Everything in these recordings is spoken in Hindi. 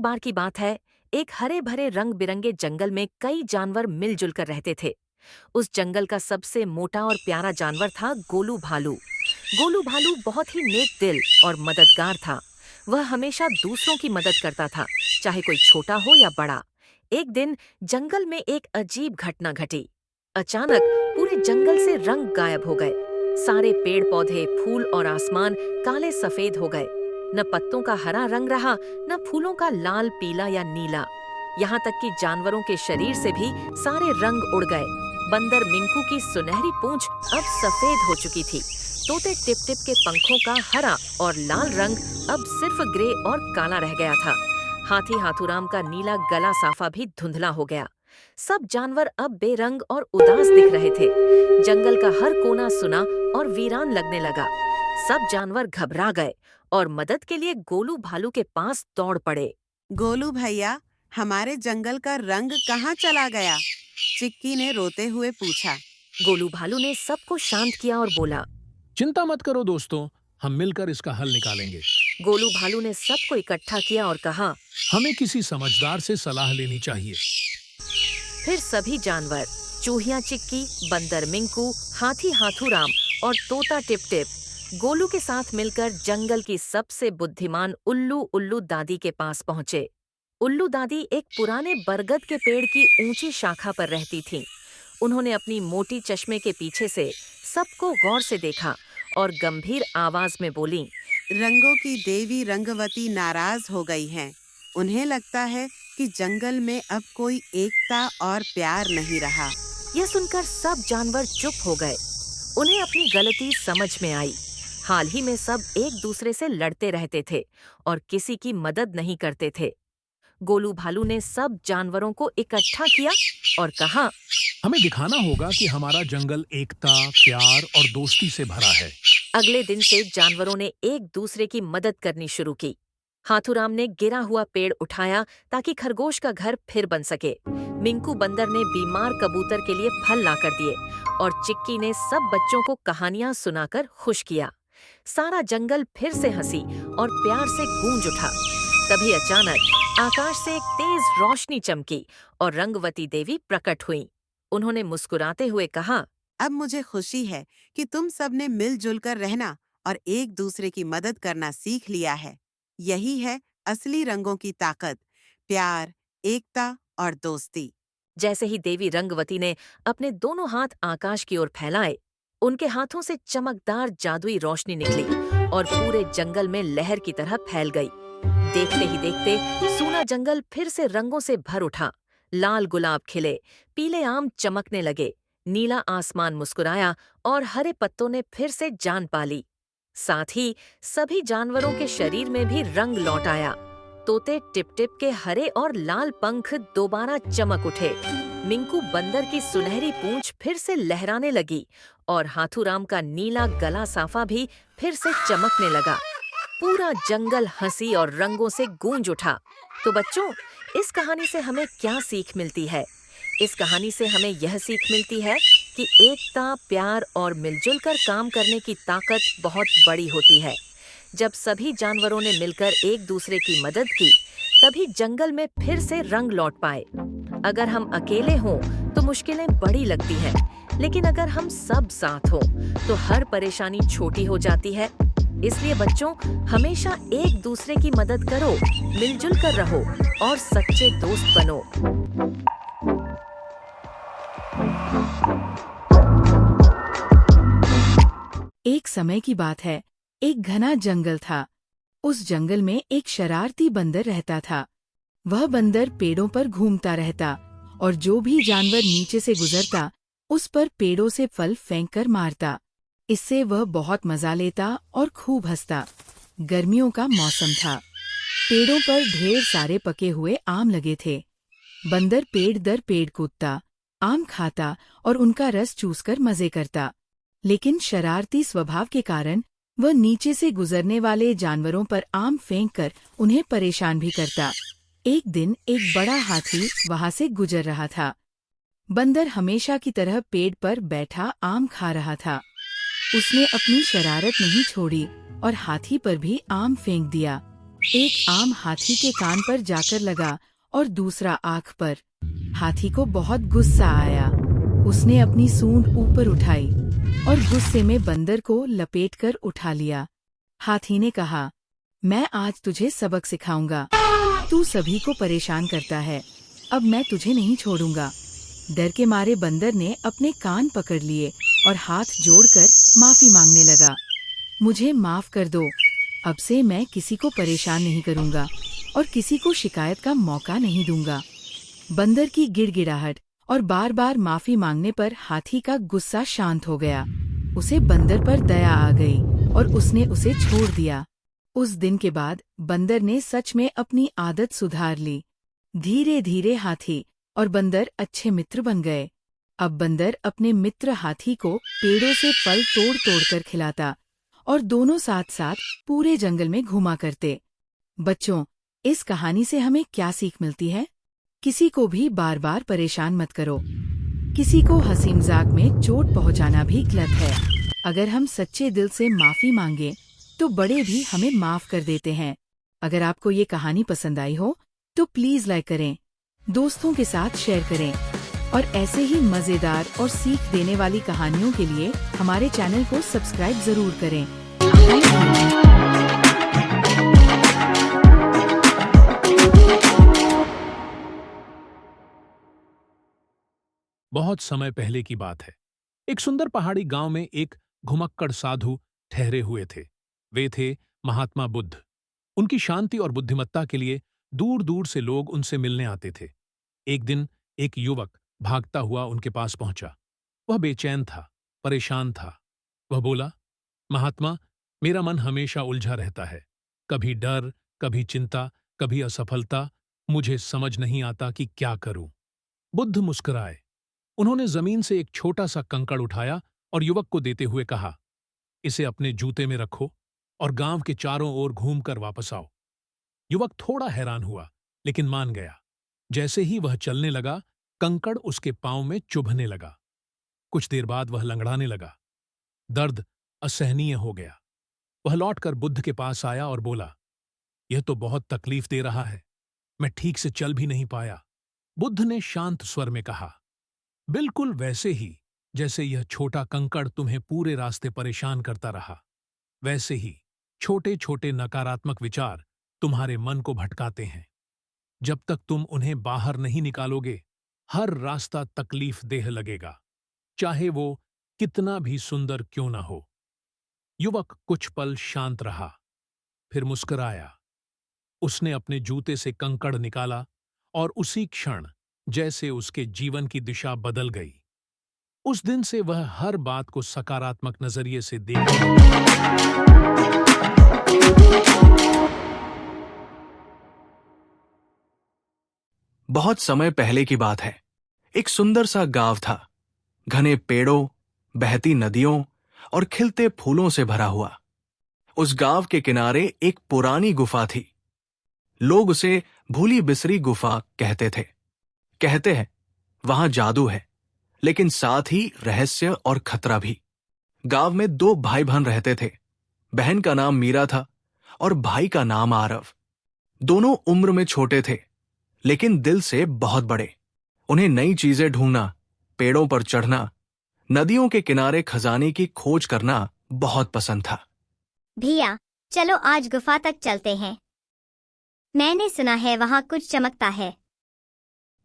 बार की बात है, एक हरे भरे रंग बिरंगे जंगल में कई जानवर मिलजुल कर रहते थे। उस जंगल का सबसे मोटा और प्यारा जानवर था गोलू भालू। गोलू भालू बहुत ही नेक दिल और मददगार था। वह हमेशा दूसरों की मदद करता था, चाहे कोई छोटा हो या बड़ा। एक दिन जंगल में एक अजीब घटना घटी। अचानक पूरे जंगल से रंग गायब हो गए। सारे पेड़ पौधे, फूल और आसमान काले सफेद हो गए। न पत्तों का हरा रंग रहा, न फूलों का लाल, पीला या नीला। यहाँ तक कि जानवरों के शरीर से भी सारे रंग उड़ गए। बंदर मिंकू की सुनहरी पूंछ अब सफेद हो चुकी थी। तोते टिप टिप के पंखों का हरा और लाल रंग अब सिर्फ ग्रे और काला रह गया था। हाथी हाथूराम का नीला गला साफा भी धुंधला हो गया। सब जानवर अब बेरंग और उदास दिख रहे थे। जंगल का हर कोना सुना और वीरान लगने लगा। सब जानवर घबरा गए और मदद के लिए गोलू भालू के पास दौड़ पड़े। गोलू भैया, हमारे जंगल का रंग कहाँ चला गया? चिक्की ने रोते हुए पूछा। गोलू भालू ने सबको शांत किया और बोला। चिंता मत करो दोस्तों, हम मिलकर इसका हल निकालेंगे। गोलू भालू ने सबको इकट्ठा किया और कहा। हमें किसी समझदार से सलाह लेनी चाहिए। फिर सभी जानवर, चूहिया चिक्की, बंदर मिंकू, हाथी हाथूराम और तोता टिप टिप, गोलू के साथ मिलकर जंगल की सबसे बुद्धिमान उल्लू उल्लू दादी के पास पहुंचे। उल्लू दादी एक पुराने बरगद के पेड़ की ऊंची शाखा पर रहती थीं। उन्होंने अपनी मोटी चश्मे के पीछे से सबको गौर से देखा और गंभीर आवाज में बोली। रंगों की देवी रंगवती नाराज हो गई हैं। उन्हें लगता है कि जंगल में अब कोई एकता और प्यार नहीं रहा। यह सुनकर सब जानवर चुप हो गए। उन्हें अपनी गलती समझ में आई। हाल ही में सब एक दूसरे से लड़ते रहते थे और किसी की मदद नहीं करते थे। गोलू भालू ने सब जानवरों को इकट्ठा किया और कहा। हमें दिखाना होगा कि हमारा जंगल एकता, प्यार और दोस्ती से भरा है। अगले दिन से जानवरों ने एक दूसरे की मदद करनी शुरू की। हाथूराम ने गिरा हुआ पेड़ उठाया ताकि खरगोश का घर फिर बन सके। मिंकू बंदर ने बीमार कबूतर के लिए फल लाकर दिए और चिक्की ने सब बच्चों को कहानियां सुनाकर खुश किया। सारा जंगल फिर से हंसी और प्यार से गूंज उठा। तभी अचानक आकाश से एक तेज रोशनी चमकी और रंगवती देवी प्रकट हुई। उन्होंने मुस्कुराते हुए कहा। अब मुझे खुशी है कि तुम सब ने मिलजुल कर रहना और एक दूसरे की मदद करना सीख लिया है। यही है असली रंगों की ताकत, प्यार, एकता और दोस्ती। जैसे ही देवी रंगवती ने अपने दोनों हाथ आकाश की ओर फैलाए, उनके हाथों से चमकदार जादुई रोशनी निकली और पूरे जंगल में लहर की तरह फैल गई। देखते ही देखते सूना जंगल फिर से रंगों से भर उठा। लाल गुलाब खिले, पीले आम चमकने लगे, नीला आसमान मुस्कुराया और हरे पत्तों ने फिर से जान पा ली। साथ ही सभी जानवरों के शरीर में भी रंग लौट आया। तोते टिप टिप के हरे और लाल पंख दोबारा चमक उठे। मिंकू बंदर की सुनहरी पूंछ फिर से लहराने लगी और हाथूराम का नीला गला साफा भी फिर से चमकने लगा। पूरा जंगल हंसी और रंगों से गूंज उठा। तो बच्चों, इस कहानी से हमें क्या सीख मिलती है? इस कहानी से हमें यह सीख मिलती है कि एकता, प्यार और मिलजुल कर काम करने की ताकत बहुत बड़ी होती है। जब सभी जानवरों ने मिलकर एक दूसरे की मदद की, तभी जंगल में फिर से रंग लौट पाए। अगर हम अकेले हों तो मुश्किलें बड़ी लगती हैं, लेकिन अगर हम सब साथ हों तो हर परेशानी छोटी हो जाती है। इसलिए बच्चों, हमेशा एक दूसरे की मदद करो, मिलजुल कर रहो और सच्चे दोस्त बनो। एक समय की बात है, एक घना जंगल था। उस जंगल में एक शरारती बंदर रहता था। वह बंदर पेड़ों पर घूमता रहता और जो भी जानवर नीचे से गुजरता, उस पर पेड़ों से फल फेंककर मारता। इससे वह बहुत मजा लेता और खूब हंसता। गर्मियों का मौसम था। पेड़ों पर ढेर सारे पके हुए आम लगे थे। बंदर पेड़ दर पेड़ कूदता, आम खाता और उनका रस चूसकर मजे करता। लेकिन शरारती स्वभाव के कारण वह नीचे से गुजरने वाले जानवरों पर आम फेंककर उन्हें परेशान भी करता। एक दिन एक बड़ा हाथी वहां से गुजर रहा था। बंदर हमेशा की तरह पेड़ पर बैठा आम खा रहा था। उसने अपनी शरारत नहीं छोड़ी और हाथी पर भी आम फेंक दिया। एक आम हाथी के कान पर जाकर लगा और दूसरा आँख पर। हाथी को बहुत गुस्सा आया। उसने अपनी सूंड ऊपर उठाई और गुस्से में बंदर को लपेटकर उठा लिया। हाथी ने कहा, मैं आज तुझे सबक सिखाऊंगा। तू सभी को परेशान करता है, अब मैं तुझे नहीं छोड़ूंगा। डर के मारे बंदर ने अपने कान पकड़ लिए और हाथ जोड़कर माफी मांगने लगा। मुझे माफ कर दो, अब से मैं किसी को परेशान नहीं करूंगा और किसी को शिकायत का मौका नहीं दूंगा। बंदर की गिड़गिड़ाहट और बार बार माफी मांगने पर हाथी का गुस्सा शांत हो गया। उसे बंदर पर दया आ गई और उसने उसे छोड़ दिया। उस दिन के बाद बंदर ने सच में अपनी आदत सुधार ली। धीरे धीरे हाथी और बंदर अच्छे मित्र बन गए। अब बंदर अपने मित्र हाथी को पेड़ों से फल तोड़ तोड़ कर खिलाता और दोनों साथ साथ पूरे जंगल में घूमा करते। बच्चों, इस कहानी से हमें क्या सीख मिलती है? किसी को भी बार बार परेशान मत करो। किसी को हंसी मजाक में चोट पहुंचाना भी गलत है। अगर हम सच्चे दिल से माफी मांगे तो बड़े भी हमें माफ कर देते हैं। अगर आपको ये कहानी पसंद आई हो तो प्लीज लाइक करें, दोस्तों के साथ शेयर करें और ऐसे ही मजेदार और सीख देने वाली कहानियों के लिए हमारे चैनल को सब्सक्राइब जरूर करें। Thank you. बहुत समय पहले की बात है। एक सुंदर पहाड़ी गांव में एक घुमक्कड़ साधु ठहरे हुए थे। वे थे महात्मा बुद्ध। उनकी शांति और बुद्धिमत्ता के लिए दूर दूर से लोग उनसे मिलने आते थे। एक दिन एक युवक भागता हुआ उनके पास पहुंचा। वह बेचैन था, परेशान था। वह बोला, महात्मा, मेरा मन हमेशा उलझा रहता है। कभी डर, कभी चिंता, कभी असफलता। मुझे समझ नहीं आता कि क्या करूं। बुद्ध मुस्कुराए। उन्होंने जमीन से एक छोटा सा कंकड़ उठाया और युवक को देते हुए कहा, इसे अपने जूते में रखो और गांव के चारों ओर घूमकर वापस आओ। युवक थोड़ा हैरान हुआ, लेकिन मान गया। जैसे ही वह चलने लगा, कंकड़ उसके पांव में चुभने लगा। कुछ देर बाद वह लंगड़ाने लगा। दर्द असहनीय हो गया। वह लौटकर बुद्ध के पास आया और बोला, यह तो बहुत तकलीफ दे रहा है, मैं ठीक से चल भी नहीं पाया। बुद्ध ने शांत स्वर में कहा, बिल्कुल वैसे ही जैसे यह छोटा कंकड़ तुम्हें पूरे रास्ते परेशान करता रहा, वैसे ही छोटे छोटे नकारात्मक विचार तुम्हारे मन को भटकाते हैं। जब तक तुम उन्हें बाहर नहीं निकालोगे, हर रास्ता तकलीफ देह लगेगा, चाहे वो कितना भी सुंदर क्यों ना हो। युवक कुछ पल शांत रहा, फिर मुस्कुराया। उसने अपने जूते से कंकड़ निकाला और उसी क्षण जैसे उसके जीवन की दिशा बदल गई। उस दिन से वह हर बात को सकारात्मक नजरिए से देखने लगा। बहुत समय पहले की बात है। एक सुंदर सा गांव था। घने पेड़ों, बहती नदियों और खिलते फूलों से भरा हुआ। उस गांव के किनारे एक पुरानी गुफा थी। लोग उसे भूली बिसरी गुफा कहते थे। कहते हैं वहां जादू है, लेकिन साथ ही रहस्य और खतरा भी। गांव में 2 भाई बहन रहते थे। बहन का नाम मीरा था और भाई का नाम आरव। दोनों उम्र में छोटे थे, लेकिन दिल से बहुत बड़े। उन्हें नई चीजें ढूंढना, पेड़ों पर चढ़ना, नदियों के किनारे खजाने की खोज करना बहुत पसंद था। भैया, चलो आज गुफा तक चलते हैं। मैंने सुना है वहाँ कुछ चमकता है।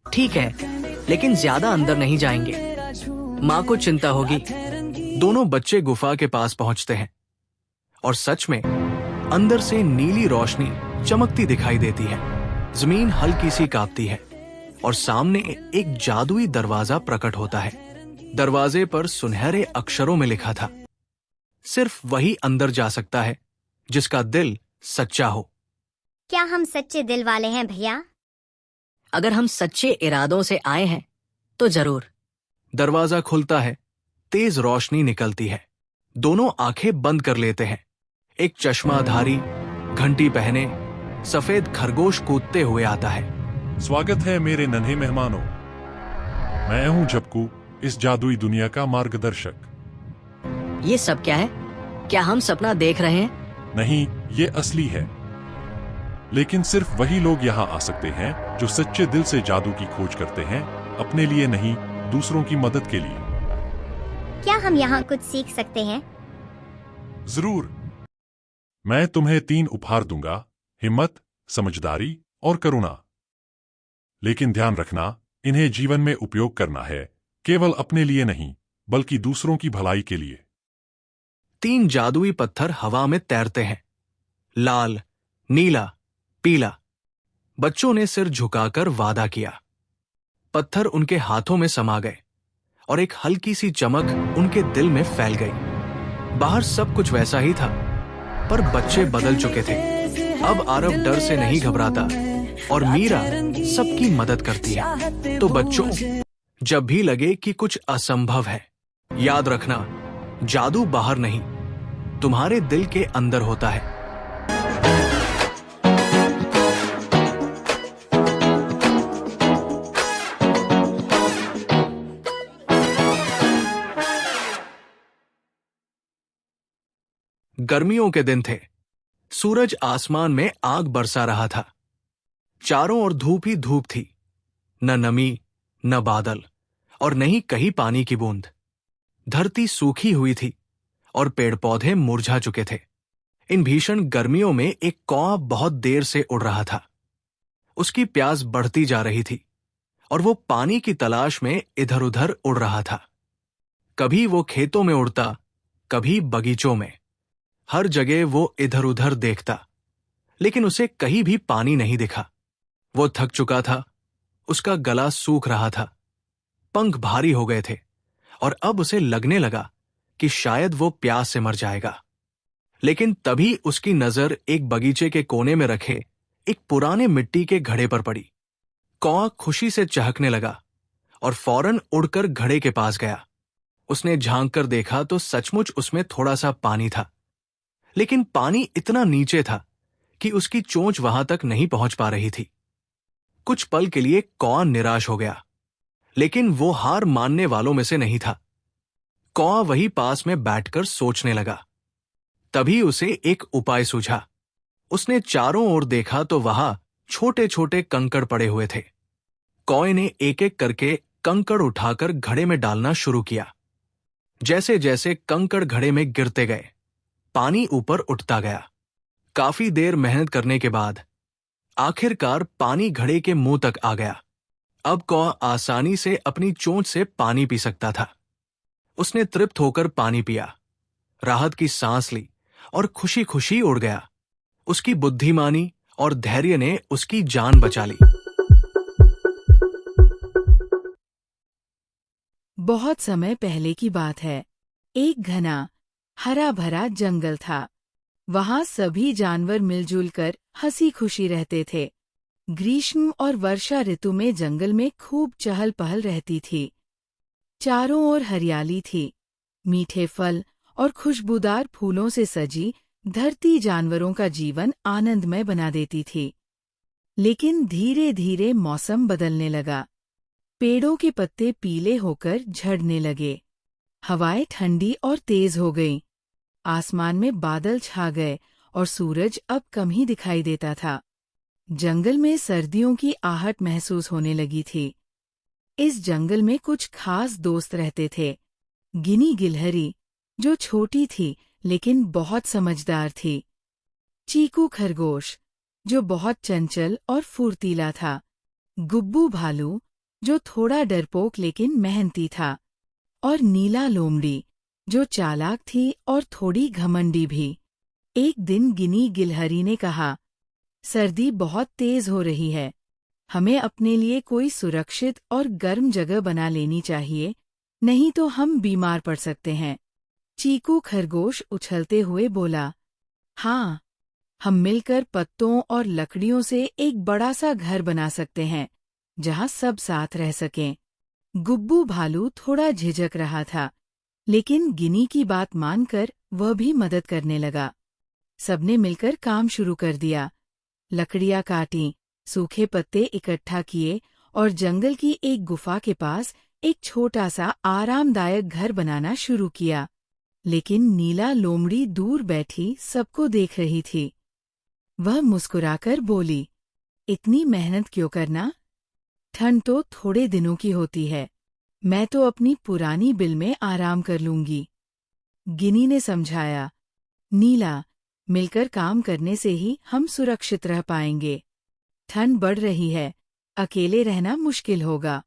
ठीक है, लेकिन ज्यादा अंदर नहीं जाएंगे, माँ को चिंता होगी। दोनों बच्चे गुफा के पास पहुंचते हैं और सच में अंदर से नीली रोशनी चमकती दिखाई देती है। जमीन हल्की सी कांपती है और सामने एक जादुई दरवाजा प्रकट होता है। दरवाजे पर सुनहरे अक्षरों में लिखा था, सिर्फ वही अंदर जा सकता है जिसका दिल सच्चा हो। क्या हम सच्चे दिल वाले हैं भैया? अगर हम सच्चे इरादों से आए हैं तो जरूर। दरवाजा खुलता है, तेज रोशनी निकलती है। दोनों आंखें बंद कर लेते हैं। एक चश्माधारी, घंटी पहने, सफेद खरगोश कूदते हुए आता है। स्वागत है मेरे नन्हे मेहमानों। मैं हूं जपकू, इस जादुई दुनिया का मार्गदर्शक। ये सब क्या है? क्या हम सपना देख रहे हैं? नहीं, ये असली है। लेकिन सिर्फ वही लोग यहाँ आ सकते हैं जो सच्चे दिल से जादू की खोज करते हैं, अपने लिए नहीं, दूसरों की मदद के लिए। क्या हम यहाँ कुछ सीख सकते हैं? जरूर। मैं तुम्हें 3 उपहार दूंगा: हिम्मत, समझदारी और करुणा। लेकिन ध्यान रखना, इन्हें जीवन में उपयोग करना है, केवल अपने लिए नहीं, बल्कि दूसरों की भलाई के लिए। 3 जादुई पत्थर हवा में तैरते हैं, लाल, नीला, पीला। बच्चों ने सिर झुकाकर वादा किया। पत्थर उनके हाथों में समा गए और एक हल्की सी चमक उनके दिल में फैल गई। बाहर सब कुछ वैसा ही था, पर बच्चे बदल चुके थे। अब आरव डर से नहीं घबराता और मीरा सबकी मदद करती है। तो बच्चों, जब भी लगे कि कुछ असंभव है, याद रखना, जादू बाहर नहीं, तुम्हारे दिल के अंदर होता है। गर्मियों के दिन थे। सूरज आसमान में आग बरसा रहा था। चारों ओर धूप ही धूप थी, न नमी, न बादल और न ही कहीं पानी की बूंद। धरती सूखी हुई थी और पेड़ पौधे मुरझा चुके थे। इन भीषण गर्मियों में एक कौवा बहुत देर से उड़ रहा था। उसकी प्यास बढ़ती जा रही थी और वो पानी की तलाश में इधर उधर उड़ रहा था। कभी वो खेतों में उड़ता, कभी बगीचों में। हर जगह वो इधर उधर देखता, लेकिन उसे कहीं भी पानी नहीं दिखा। वो थक चुका था, उसका गला सूख रहा था, पंख भारी हो गए थे और अब उसे लगने लगा कि शायद वो प्यास से मर जाएगा। लेकिन तभी उसकी नजर एक बगीचे के कोने में रखे एक पुराने मिट्टी के घड़े पर पड़ी। कौवा खुशी से चहकने लगा और फौरन उड़कर घड़े के पास गया। उसने झांक कर देखा तो सचमुच उसमें थोड़ा सा पानी था, लेकिन पानी इतना नीचे था कि उसकी चोंच वहां तक नहीं पहुंच पा रही थी। कुछ पल के लिए कौवा निराश हो गया, लेकिन वो हार मानने वालों में से नहीं था। कौवा वही पास में बैठकर सोचने लगा। तभी उसे एक उपाय सूझा। उसने चारों ओर देखा तो वहां छोटे छोटे कंकड़ पड़े हुए थे। कौवे ने एक एक करके कंकड़ उठाकर घड़े में डालना शुरू किया। जैसे जैसे कंकड़ घड़े में गिरते गए, पानी ऊपर उठता गया। काफी देर मेहनत करने के बाद आखिरकार पानी घड़े के मुंह तक आ गया। अब कौवा आसानी से अपनी चोंच से पानी पी सकता था। उसने तृप्त होकर पानी पिया, राहत की सांस ली और खुशी खुशी उड़ गया। उसकी बुद्धिमानी और धैर्य ने उसकी जान बचा ली। बहुत समय पहले की बात है। एक घना हरा भरा जंगल था। वहां सभी जानवर मिलजुल कर हंसी खुशी रहते थे। ग्रीष्म और वर्षा ऋतु में जंगल में खूब चहल पहल रहती थी। चारों ओर हरियाली थी। मीठे फल और खुशबूदार फूलों से सजी धरती जानवरों का जीवन आनंदमय बना देती थी। लेकिन धीरे धीरे मौसम बदलने लगा। पेड़ों के पत्ते पीले होकर झड़ने लगे। हवाएं ठंडी और तेज हो गईं। आसमान में बादल छा गए और सूरज अब कम ही दिखाई देता था। जंगल में सर्दियों की आहट महसूस होने लगी थी। इस जंगल में कुछ खास दोस्त रहते थे। गिनी गिलहरी, जो छोटी थी लेकिन बहुत समझदार थी। चीकू खरगोश, जो बहुत चंचल और फुर्तीला था। गुब्बू भालू, जो थोड़ा डरपोक लेकिन मेहनती था। और नीला लोमड़ी, जो चालाक थी और थोड़ी घमंडी भी। एक दिन गिनी गिलहरी ने कहा, सर्दी बहुत तेज हो रही है। हमें अपने लिए कोई सुरक्षित और गर्म जगह बना लेनी चाहिए, नहीं तो हम बीमार पड़ सकते हैं। चीकू खरगोश उछलते हुए बोला, हाँ, हम मिलकर पत्तों और लकड़ियों से एक बड़ा सा घर बना सकते हैं, जहाँ सब साथ रह सकें। गुब्बू भालू थोड़ा झिझक रहा था, लेकिन गिनी की बात मानकर वह भी मदद करने लगा। सबने मिलकर काम शुरू कर दिया। लकड़ियां काटी, सूखे पत्ते इकट्ठा किए और जंगल की एक गुफा के पास एक छोटा सा आरामदायक घर बनाना शुरू किया। लेकिन नीला लोमड़ी दूर बैठी सबको देख रही थी। वह मुस्कुराकर बोली, इतनी मेहनत क्यों करना? ठंड तो थोड़े दिनों की होती है। मैं तो अपनी पुरानी बिल में आराम कर लूंगी। गिनी ने समझाया, नीला, मिलकर काम करने से ही हम सुरक्षित रह पाएंगे। ठंड बढ़ रही है, अकेले रहना मुश्किल होगा।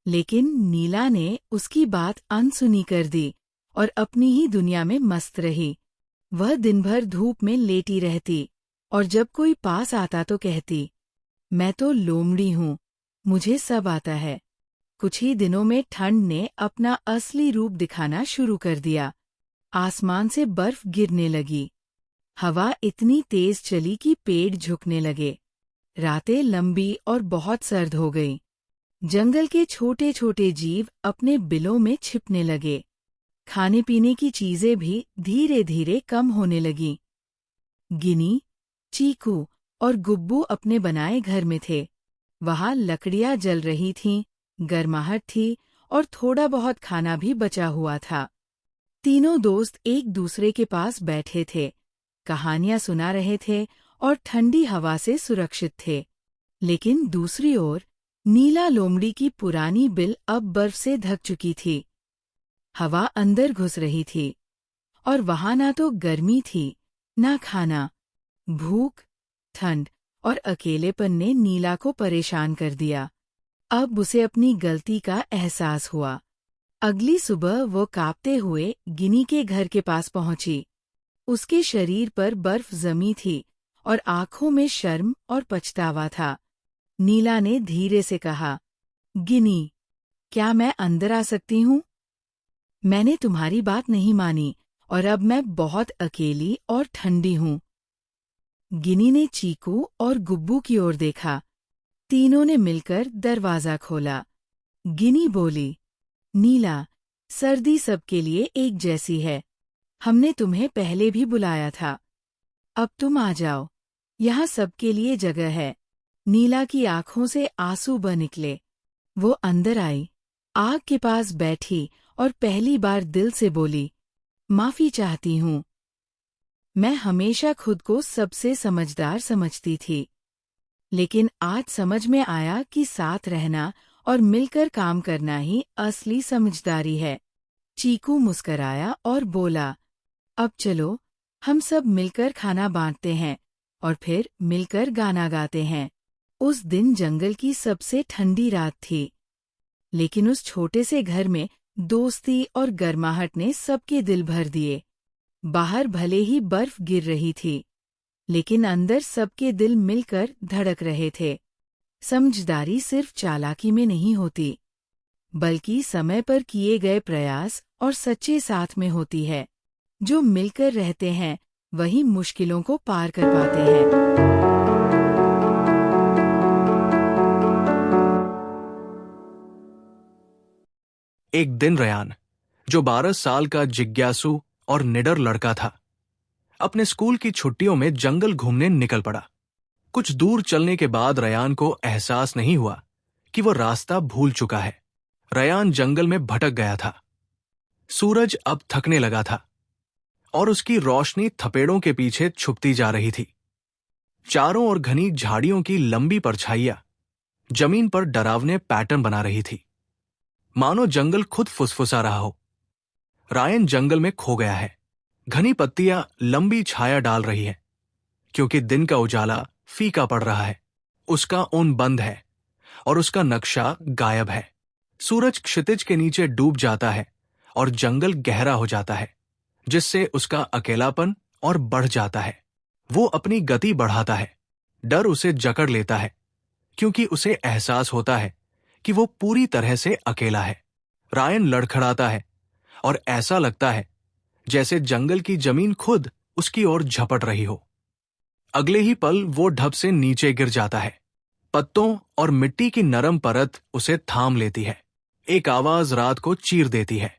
लेकिन नीला ने उसकी बात अनसुनी कर दी और अपनी ही दुनिया में मस्त रही। वह दिन भर धूप में लेटी रहती और जब कोई पास आता तो कहती, मैं तो लोमड़ी हूँ, मुझे सब आता है। कुछ ही दिनों में ठंड ने अपना असली रूप दिखाना शुरू कर दिया। आसमान से बर्फ गिरने लगी। हवा इतनी तेज चली कि पेड़ झुकने लगे। रातें लंबी और बहुत सर्द हो गईं। जंगल के छोटे छोटे जीव अपने बिलों में छिपने लगे। खाने पीने की चीजें भी धीरे धीरे कम होने लगीं। गिनी, चीकू और गुब्बू अपने बनाए घर में थे। वहां लकड़ियां जल रही थीं, गर्माहट थी और थोड़ा बहुत खाना भी बचा हुआ था। तीनों दोस्त एक दूसरे के पास बैठे थे, कहानियां सुना रहे थे और ठंडी हवा से सुरक्षित थे। लेकिन दूसरी ओर नीला लोमड़ी की पुरानी बिल अब बर्फ से ढक चुकी थी। हवा अंदर घुस रही थी और वहां ना तो गर्मी थी, ना खाना। भूख, ठंड और अकेलेपन ने नीला को परेशान कर दिया। अब उसे अपनी गलती का एहसास हुआ। अगली सुबह वो कांपते हुए गिनी के घर के पास पहुंची। उसके शरीर पर बर्फ जमी थी और आंखों में शर्म और पछतावा था। नीला ने धीरे से कहा, गिनी, क्या मैं अंदर आ सकती हूँ? मैंने तुम्हारी बात नहीं मानी और अब मैं बहुत अकेली और ठंडी हूँ। गिनी ने चीकू और गुब्बू की ओर देखा। तीनों ने मिलकर दरवाजा खोला। गिनी बोली, नीला, सर्दी सबके लिए एक जैसी है। हमने तुम्हें पहले भी बुलाया था। अब तुम आ जाओ, यहाँ सबके लिए जगह है। नीला की आंखों से आंसू बह निकले। वो अंदर आई, आग के पास बैठी और पहली बार दिल से बोली, माफी चाहती हूँ। मैं हमेशा खुद को सबसे समझदार समझती थी, लेकिन आज समझ में आया कि साथ रहना और मिलकर काम करना ही असली समझदारी है। चीकू मुस्कराया और बोला, अब चलो, हम सब मिलकर खाना बांटते हैं और फिर मिलकर गाना गाते हैं। उस दिन जंगल की सबसे ठंडी रात थी, लेकिन उस छोटे से घर में दोस्ती और गर्माहट ने सबके दिल भर दिए। बाहर भले ही बर्फ गिर रही थी, लेकिन अंदर सबके दिल मिलकर धड़क रहे थे। समझदारी सिर्फ चालाकी में नहीं होती, बल्कि समय पर किए गए प्रयास और सच्चे साथ में होती है। जो मिलकर रहते हैं, वही मुश्किलों को पार कर पाते हैं। एक दिन रयान, जो 12 साल का जिज्ञासु और निडर लड़का था, अपने स्कूल की छुट्टियों में जंगल घूमने निकल पड़ा। कुछ दूर चलने के बाद रयान को एहसास नहीं हुआ कि वो रास्ता भूल चुका है। रयान जंगल में भटक गया था। सूरज अब थकने लगा था और उसकी रोशनी थपेड़ों के पीछे छुपती जा रही थी। चारों ओर घनी झाड़ियों की लंबी परछाइयां जमीन पर डरावने पैटर्न बना रही थी, मानो जंगल खुद फुसफुसा रहा हो। रायन जंगल में खो गया है। घनी पत्तियां लंबी छाया डाल रही है, क्योंकि दिन का उजाला फीका पड़ रहा है। उसका ऊन बंद है और उसका नक्शा गायब है। सूरज क्षितिज के नीचे डूब जाता है और जंगल गहरा हो जाता है, जिससे उसका अकेलापन और बढ़ जाता है। वो अपनी गति बढ़ाता है। डर उसे जकड़ लेता है, क्योंकि उसे एहसास होता है कि वो पूरी तरह से अकेला है। रायन लड़खड़ाता है और ऐसा लगता है जैसे जंगल की जमीन खुद उसकी ओर झपट रही हो। अगले ही पल वो ढब से नीचे गिर जाता है। पत्तों और मिट्टी की नरम परत उसे थाम लेती है। एक आवाज रात को चीर देती है,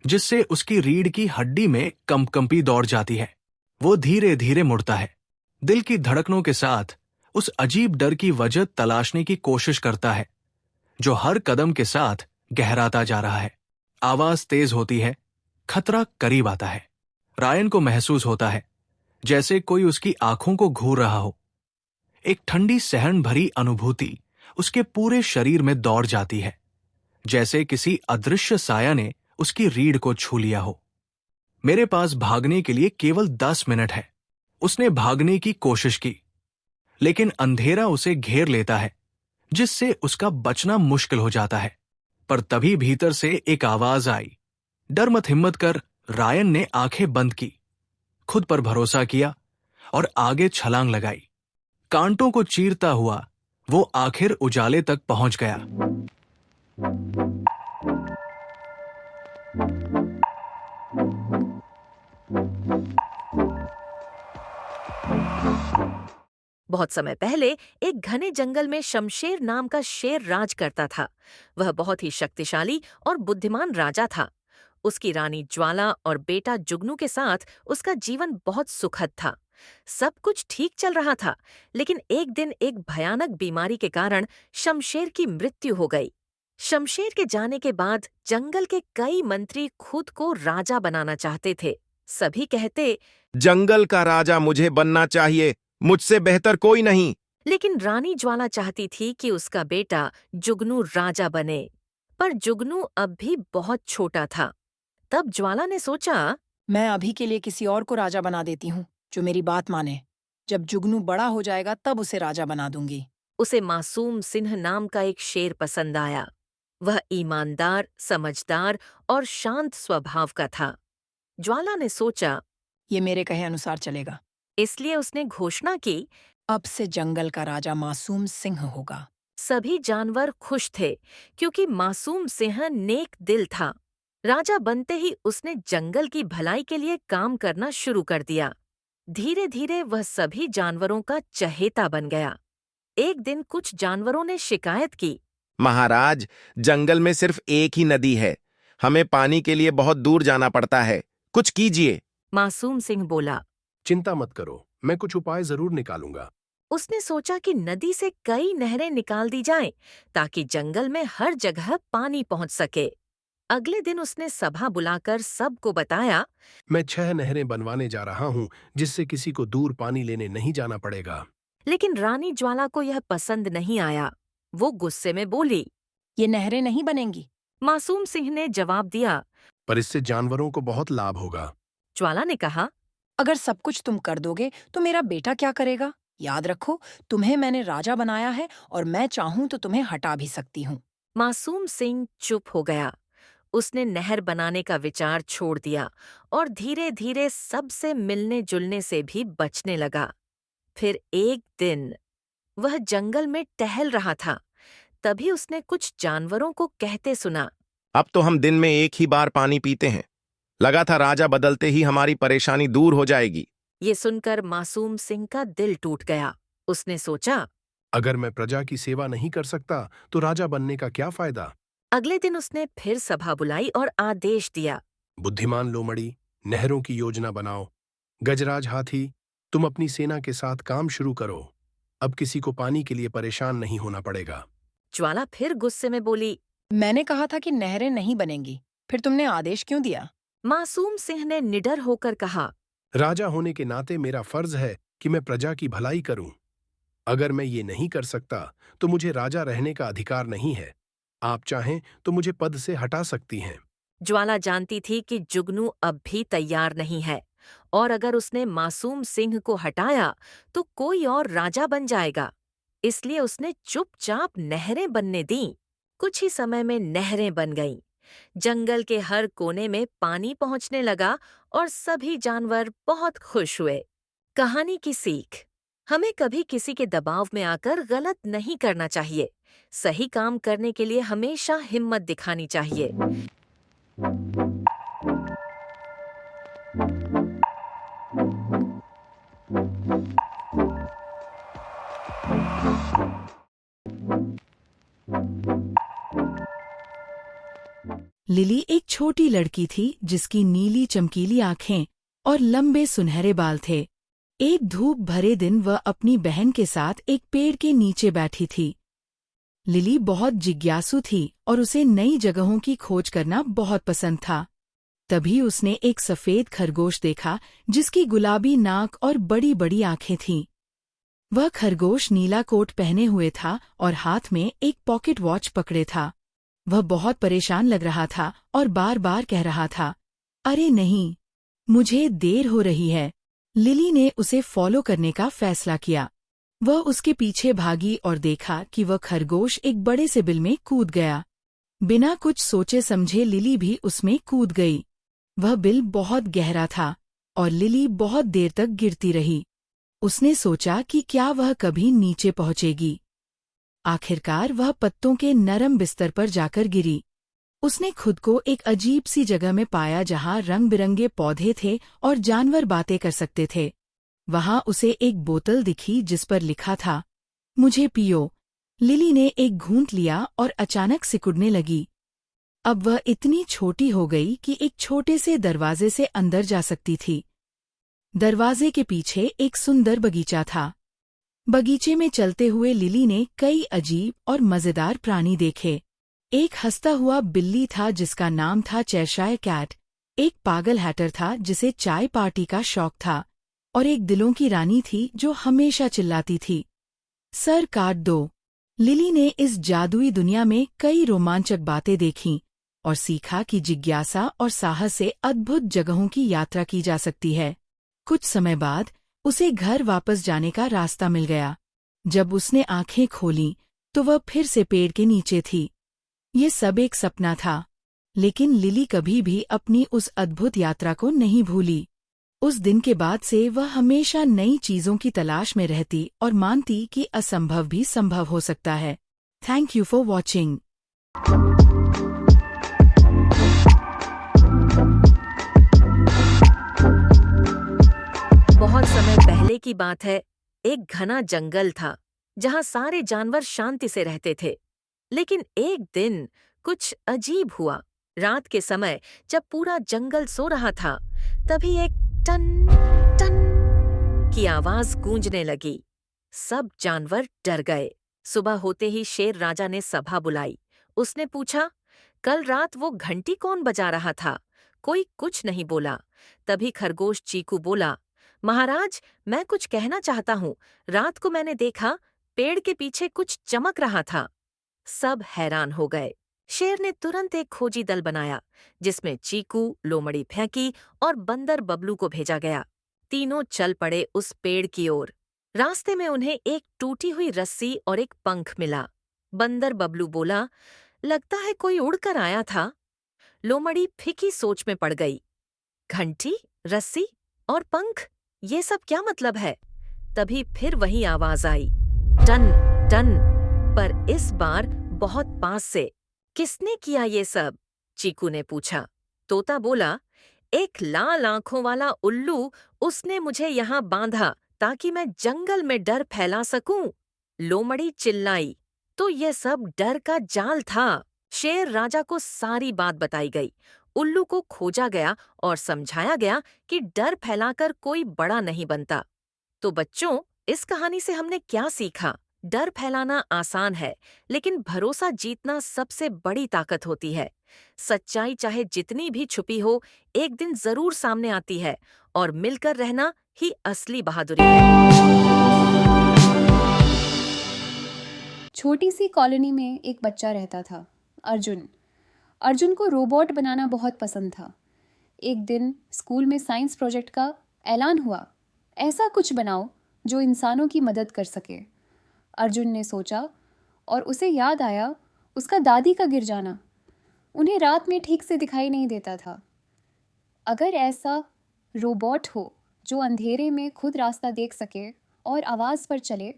जिससे उसकी रीढ़ की हड्डी में कंपकंपी दौड़ जाती है। वो धीरे धीरे मुड़ता है, दिल की धड़कनों के साथ उस अजीब डर की वजह तलाशने की कोशिश करता है, जो हर कदम के साथ गहराता जा रहा है। आवाज तेज होती है, खतरा करीब आता है। रायन को महसूस होता है जैसे कोई उसकी आंखों को घूर रहा हो। एक ठंडी सहन भरी अनुभूति उसके पूरे शरीर में दौड़ जाती है, जैसे किसी अदृश्य साया ने उसकी रीढ़ को छू लिया हो। मेरे पास भागने के लिए केवल 10 मिनट है। उसने भागने की कोशिश की, लेकिन अंधेरा उसे घेर लेता है, जिससे उसका बचना मुश्किल हो जाता है। पर तभी भीतर से एक आवाज आई। डर मत, हिम्मत कर। रायन ने आंखें बंद की, खुद पर भरोसा किया और आगे छलांग लगाई। कांटों को चीरता हुआ वो आखिर उजाले तक पहुंच गया। बहुत समय पहले एक घने जंगल में शमशेर नाम का शेर राज करता था। वह बहुत ही शक्तिशाली और बुद्धिमान राजा था। उसकी रानी ज्वाला और बेटा जुगनू के साथ उसका जीवन बहुत सुखद था। सब कुछ ठीक चल रहा था, लेकिन एक दिन एक भयानक बीमारी के कारण शमशेर की मृत्यु हो गई। शमशेर के जाने के बाद जंगल के कई मंत्री खुद को राजा बनाना चाहते थे। सभी कहते, जंगल का राजा मुझे बनना चाहिए, मुझसे बेहतर कोई नहीं। लेकिन रानी ज्वाला चाहती थी कि उसका बेटा जुगनू राजा बने, पर जुगनू अब भी बहुत छोटा था। तब ज्वाला ने सोचा, मैं अभी के लिए किसी और को राजा बना देती हूँ जो मेरी बात माने। जब जुगनू बड़ा हो जाएगा तब उसे राजा बना दूंगी। उसे मासूम सिंह नाम का एक शेर पसंद आया। वह ईमानदार, समझदार और शांत स्वभाव का था। ज्वाला ने सोचा, ये मेरे कहे अनुसार चलेगा। इसलिए उसने घोषणा की, अब से जंगल का राजा मासूम सिंह होगा। सभी जानवर खुश थे क्योंकि मासूम सिंह नेक दिल था। राजा बनते ही उसने जंगल की भलाई के लिए काम करना शुरू कर दिया। धीरे धीरे वह सभी जानवरों का चहेता बन गया। एक दिन कुछ जानवरों ने शिकायत की, महाराज, जंगल में सिर्फ एक ही नदी है, हमें पानी के लिए बहुत दूर जाना पड़ता है, कुछ कीजिए। मासूम सिंह बोला, चिंता मत करो, मैं कुछ उपाय जरूर निकालूंगा। उसने सोचा कि नदी से कई नहरें निकाल दी जाएं ताकि जंगल में हर जगह पानी पहुंच सके। अगले दिन उसने सभा बुलाकर सबको बताया, मैं 6 नहरें बनवाने जा रहा हूँ, जिससे किसी को दूर पानी लेने नहीं जाना पड़ेगा। लेकिन रानी ज्वाला को यह पसंद नहीं आया। वो गुस्से में बोली, ये नहरें नहीं बनेंगी। मासूम सिंह ने जवाब दिया, पर इससे जानवरों को बहुत लाभ होगा। ज्वाला ने कहा, अगर सब कुछ तुम कर दोगे तो मेरा बेटा क्या करेगा? याद रखो, तुम्हें मैंने राजा बनाया है और मैं चाहूं तो तुम्हें हटा भी सकती हूँ। मासूम सिंह चुप हो गया। उसने नहर बनाने का विचार छोड़ दिया और धीरे धीरे सबसे मिलने जुलने से भी बचने लगा। फिर एक दिन वह जंगल में टहल रहा था। तभी उसने कुछ जानवरों को कहते सुना, अब तो हम दिन में एक ही बार पानी पीते हैं, लगा था राजा बदलते ही हमारी परेशानी दूर हो जाएगी। ये सुनकर मासूम सिंह का दिल टूट गया। उसने सोचा, अगर मैं प्रजा की सेवा नहीं कर सकता तो राजा बनने का क्या फायदा। अगले दिन उसने फिर सभा बुलाई और आदेश दिया, बुद्धिमान लोमड़ी, नहरों की योजना बनाओ। गजराज हाथी, तुम अपनी सेना के साथ काम शुरू करो। अब किसी को पानी के लिए परेशान नहीं होना पड़ेगा। ज्वाला फिर गुस्से में बोली, मैंने कहा था कि नहरें नहीं बनेंगी, फिर तुमने आदेश क्यों दिया? मासूम सिंह ने निडर होकर कहा, राजा होने के नाते मेरा फर्ज है कि मैं प्रजा की भलाई करूं। अगर मैं ये नहीं कर सकता तो मुझे राजा रहने का अधिकार नहीं है। आप चाहें तो मुझे पद से हटा सकती हैं। ज्वाला जानती थी कि जुगनू अब भी तैयार नहीं है और अगर उसने मासूम सिंह को हटाया तो कोई और राजा बन जाएगा। इसलिए उसने चुपचाप नहरें बनने दीं। कुछ ही समय में नहरें बन गईं। जंगल के हर कोने में पानी पहुंचने लगा और सभी जानवर बहुत खुश हुए। कहानी की सीख, हमें कभी किसी के दबाव में आकर गलत नहीं करना चाहिए। सही काम करने के लिए हमेशा हिम्मत दिखानी चाहिए। लिली एक छोटी लड़की थी जिसकी नीली चमकीली आंखें और लंबे सुनहरे बाल थे। एक धूप भरे दिन वह अपनी बहन के साथ एक पेड़ के नीचे बैठी थी। लिली बहुत जिज्ञासु थी और उसे नई जगहों की खोज करना बहुत पसंद था। तभी उसने एक सफेद खरगोश देखा जिसकी गुलाबी नाक और बड़ी बड़ी आंखें थीं। वह खरगोश नीला कोट पहने हुए था और हाथ में एक पॉकेट वॉच पकड़े था। वह बहुत परेशान लग रहा था और बार बार कह रहा था, अरे नहीं, मुझे देर हो रही है। लिली ने उसे फॉलो करने का फैसला किया। वह उसके पीछे भागी और देखा कि वह खरगोश एक बड़े से बिल में कूद गया। बिना कुछ सोचे समझे लिली भी उसमें कूद गई। वह बिल बहुत गहरा था और लिली बहुत देर तक गिरती रही। उसने सोचा कि क्या वह कभी नीचे पहुंचेगी। आखिरकार वह पत्तों के नरम बिस्तर पर जाकर गिरी। उसने खुद को एक अजीब सी जगह में पाया जहां रंग बिरंगे पौधे थे और जानवर बातें कर सकते थे। वहां उसे एक बोतल दिखी जिस पर लिखा था, मुझे पियो। लिली ने एक घूंट लिया और अचानक सिकुड़ने लगी। अब वह इतनी छोटी हो गई कि एक छोटे से दरवाजे से अंदर जा सकती थी। दरवाजे के पीछे एक सुंदर बगीचा था। बगीचे में चलते हुए लिली ने कई अजीब और मजेदार प्राणी देखे। एक हंसता हुआ बिल्ली था जिसका नाम था चेशायर कैट। एक पागल हैटर था जिसे चाय पार्टी का शौक था और एक दिलों की रानी थी जो हमेशा चिल्लाती थी, सर काट दो। लिली ने इस जादुई दुनिया में कई रोमांचक बातें देखीं और सीखा कि जिज्ञासा और साहस से अद्भुत जगहों की यात्रा की जा सकती है। कुछ समय बाद उसे घर वापस जाने का रास्ता मिल गया। जब उसने आंखें खोलीं तो वह फिर से पेड़ के नीचे थी। ये सब एक सपना था, लेकिन लिली कभी भी अपनी उस अद्भुत यात्रा को नहीं भूली। उस दिन के बाद से वह हमेशा नई चीजों की तलाश में रहती और मानती कि असंभव भी संभव हो सकता है। Thank you for watching. बहुत समय पहले की बात है। एक घना जंगल था जहां सारे जानवर शांति से रहते थे। लेकिन एक दिन कुछ अजीब हुआ। रात के समय जब पूरा जंगल सो रहा था, तभी एक टन टन की आवाज गूंजने लगी। सब जानवर डर गए। सुबह होते ही शेर राजा ने सभा बुलाई। उसने पूछा, कल रात वो घंटी कौन बजा रहा था? कोई कुछ नहीं बोला। तभी खरगोश चीकू बोला, महाराज, मैं कुछ कहना चाहता हूँ। रात को मैंने देखा पेड़ के पीछे कुछ चमक रहा था। सब हैरान हो गए। शेर ने तुरंत एक खोजी दल बनाया जिसमें चीकू, लोमड़ी फेंकी और बंदर बबलू को भेजा गया। तीनों चल पड़े उस पेड़ की ओर। रास्ते में उन्हें एक टूटी हुई रस्सी और एक पंख मिला। बंदर बबलू बोला, लगता है कोई उड़कर आया था। लोमड़ी फीकी सोच में पड़ गई। घंटी, रस्सी और पंख, ये सब क्या मतलब है? तभी फिर वही आवाज आई, टन टन, पर इस बार बहुत पास से। किसने किया ये सब? चीकू ने पूछा। तोता बोला, एक लाल आंखों वाला उल्लू, उसने मुझे यहाँ बांधा ताकि मैं जंगल में डर फैला सकूं। लोमड़ी चिल्लाई, तो ये सब डर का जाल था। शेर राजा को सारी बात बताई गई। उल्लू को खोजा गया और समझाया गया कि डर फैलाकर कोई बड़ा नहीं बनता। तो बच्चों, इस कहानी से हमने क्या सीखा? डर फैलाना आसान है, लेकिन भरोसा जीतना सबसे बड़ी ताकत होती है। सच्चाई चाहे जितनी भी छुपी हो, एक दिन जरूर सामने आती है और मिलकर रहना ही असली बहादुरी है। छोटी सी कॉलोनी में एक बच्चा रहता था, अर्जुन। अर्जुन को रोबोट बनाना बहुत पसंद था। एक दिन स्कूल में साइंस प्रोजेक्ट का ऐलान हुआ, ऐसा कुछ बनाओ जो इंसानों की मदद कर सके। अर्जुन ने सोचा और उसे याद आया उसका दादी का गिर जाना। उन्हें रात में ठीक से दिखाई नहीं देता था। अगर ऐसा रोबोट हो जो अंधेरे में खुद रास्ता देख सके और आवाज़ पर चले,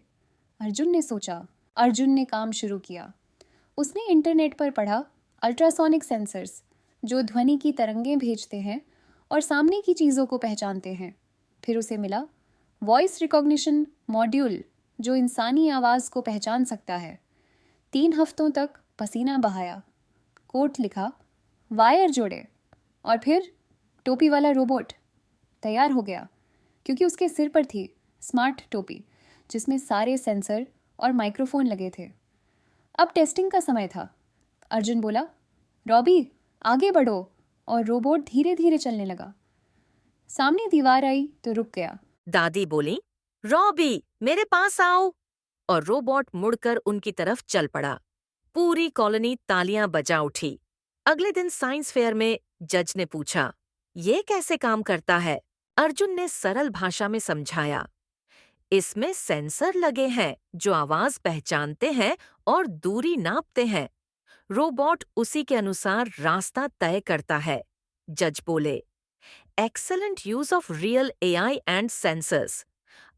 अर्जुन ने सोचा। अर्जुन ने काम शुरू किया। उसने इंटरनेट पर पढ़ा अल्ट्रासोनिक सेंसर्स जो ध्वनि की तरंगें भेजते हैं और सामने की चीज़ों को पहचानते हैं। फिर उसे मिला वॉइस रिकॉग्निशन मॉड्यूल जो इंसानी आवाज़ को पहचान सकता है। 3 हफ्तों तक पसीना बहाया, कोड लिखा, वायर जोड़े और फिर टोपी वाला रोबोट तैयार हो गया, क्योंकि उसके सिर पर थी स्मार्ट टोपी जिसमें सारे सेंसर और माइक्रोफोन लगे थे। अब टेस्टिंग का समय था। अर्जुन बोला, रॉबी आगे बढ़ो, और रोबोट धीरे धीरे चलने लगा। सामने दीवार आई तो रुक गया। दादी बोली, रॉबी, मेरे पास आओ। और रोबोट मुड़कर उनकी तरफ चल पड़ा। पूरी कॉलोनी तालियां बजा उठी। अगले दिन साइंस फेयर में जज ने पूछा, ये कैसे काम करता है? अर्जुन ने सरल भाषा में समझाया, इसमें सेंसर लगे हैं जो आवाज पहचानते हैं और दूरी नापते हैं। रोबोट उसी के अनुसार रास्ता तय करता है। जज बोले, excellent use of real AI and sensors.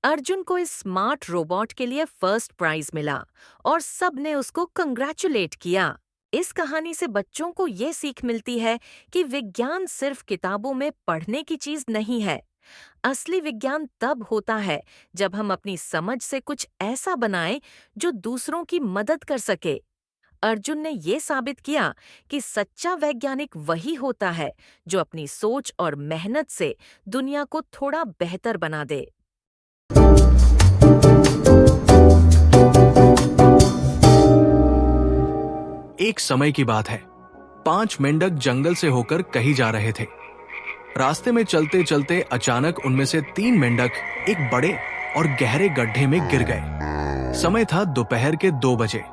Arjun को इस स्मार्ट रोबोट के लिए फर्स्ट प्राइज मिला और सबने उसको कंग्रेचुलेट किया। इस कहानी से बच्चों को ये सीख मिलती है कि विज्ञान सिर्फ किताबों में पढ़ने की चीज नहीं है। असली विज्ञान तब होता है जब हम अपनी समझ से कुछ ऐसा बनाएं जो दूसरों की मदद कर सके। अर्जुन ने ये साबित किया कि सच्चा वैज्ञानिक वही होता है जो अपनी सोच और मेहनत से दुनिया को थोड़ा बेहतर बना दे। एक समय की बात है। 5 मेंढक जंगल से होकर कहीं जा रहे थे। रास्ते में चलते चलते अचानक उनमें से 3 मेंढक एक बड़े और गहरे गड्ढे में गिर गए। समय था दोपहर के 2 बजे।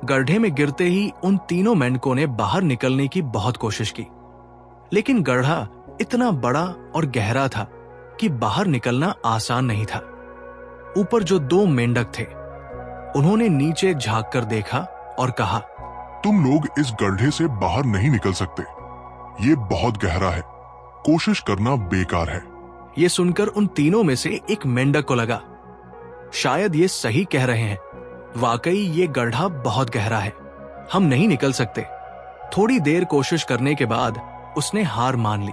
गड्ढे में गिरते ही उन तीनों मेंढकों ने बाहर निकलने की बहुत कोशिश की, लेकिन गड्ढा इतना बड़ा और गहरा था कि बाहर निकलना आसान नहीं था। ऊपर जो 2 मेंढक थे, उन्होंने नीचे झांक कर देखा और कहा, तुम लोग इस गड्ढे से बाहर नहीं निकल सकते। ये बहुत गहरा है, कोशिश करना बेकार है। ये सुनकर उन तीनों में से एक मेंढक को लगा, शायद ये सही कह रहे हैं, वाकई ये गड्ढा बहुत गहरा है, हम नहीं निकल सकते। थोड़ी देर कोशिश करने के बाद उसने हार मान ली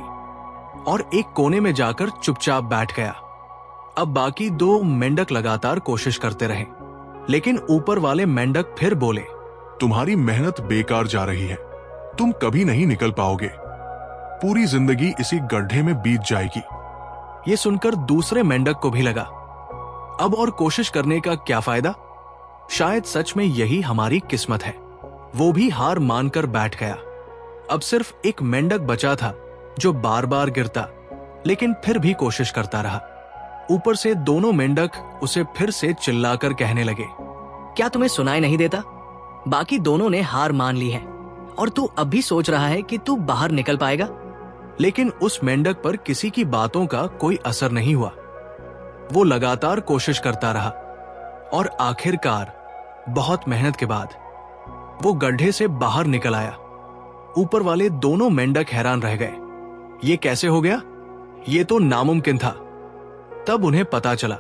और एक कोने में जाकर चुपचाप बैठ गया। अब बाकी 2 मेंढक लगातार कोशिश करते रहे, लेकिन ऊपर वाले मेंढक फिर बोले, तुम्हारी मेहनत बेकार जा रही है, तुम कभी नहीं निकल पाओगे, पूरी जिंदगी इसी गड्ढे में बीत जाएगी। ये सुनकर दूसरे मेंढक को भी लगा, अब और कोशिश करने का क्या फायदा, शायद सच में यही हमारी किस्मत है। वो भी हार मानकर बैठ गया। अब सिर्फ एक मेंढक बचा था जो बार बार गिरता, लेकिन फिर भी कोशिश करता रहा। ऊपर से दोनों मेंढक उसे फिर से चिल्लाकर कहने लगे, क्या तुम्हें सुनाई नहीं देता? बाकी दोनों ने हार मान ली है और तू अब भी सोच रहा है कि तू बाहर निकल पाएगा? लेकिन उस मेंढक पर किसी की बातों का कोई असर नहीं हुआ। वो लगातार कोशिश करता रहा और आखिरकार बहुत मेहनत के बाद वो गड्ढे से बाहर निकल आया। ऊपर वाले दोनों मेंढक हैरान रह गए, ये कैसे हो गया? ये तो नामुमकिन था। तब उन्हें पता चला,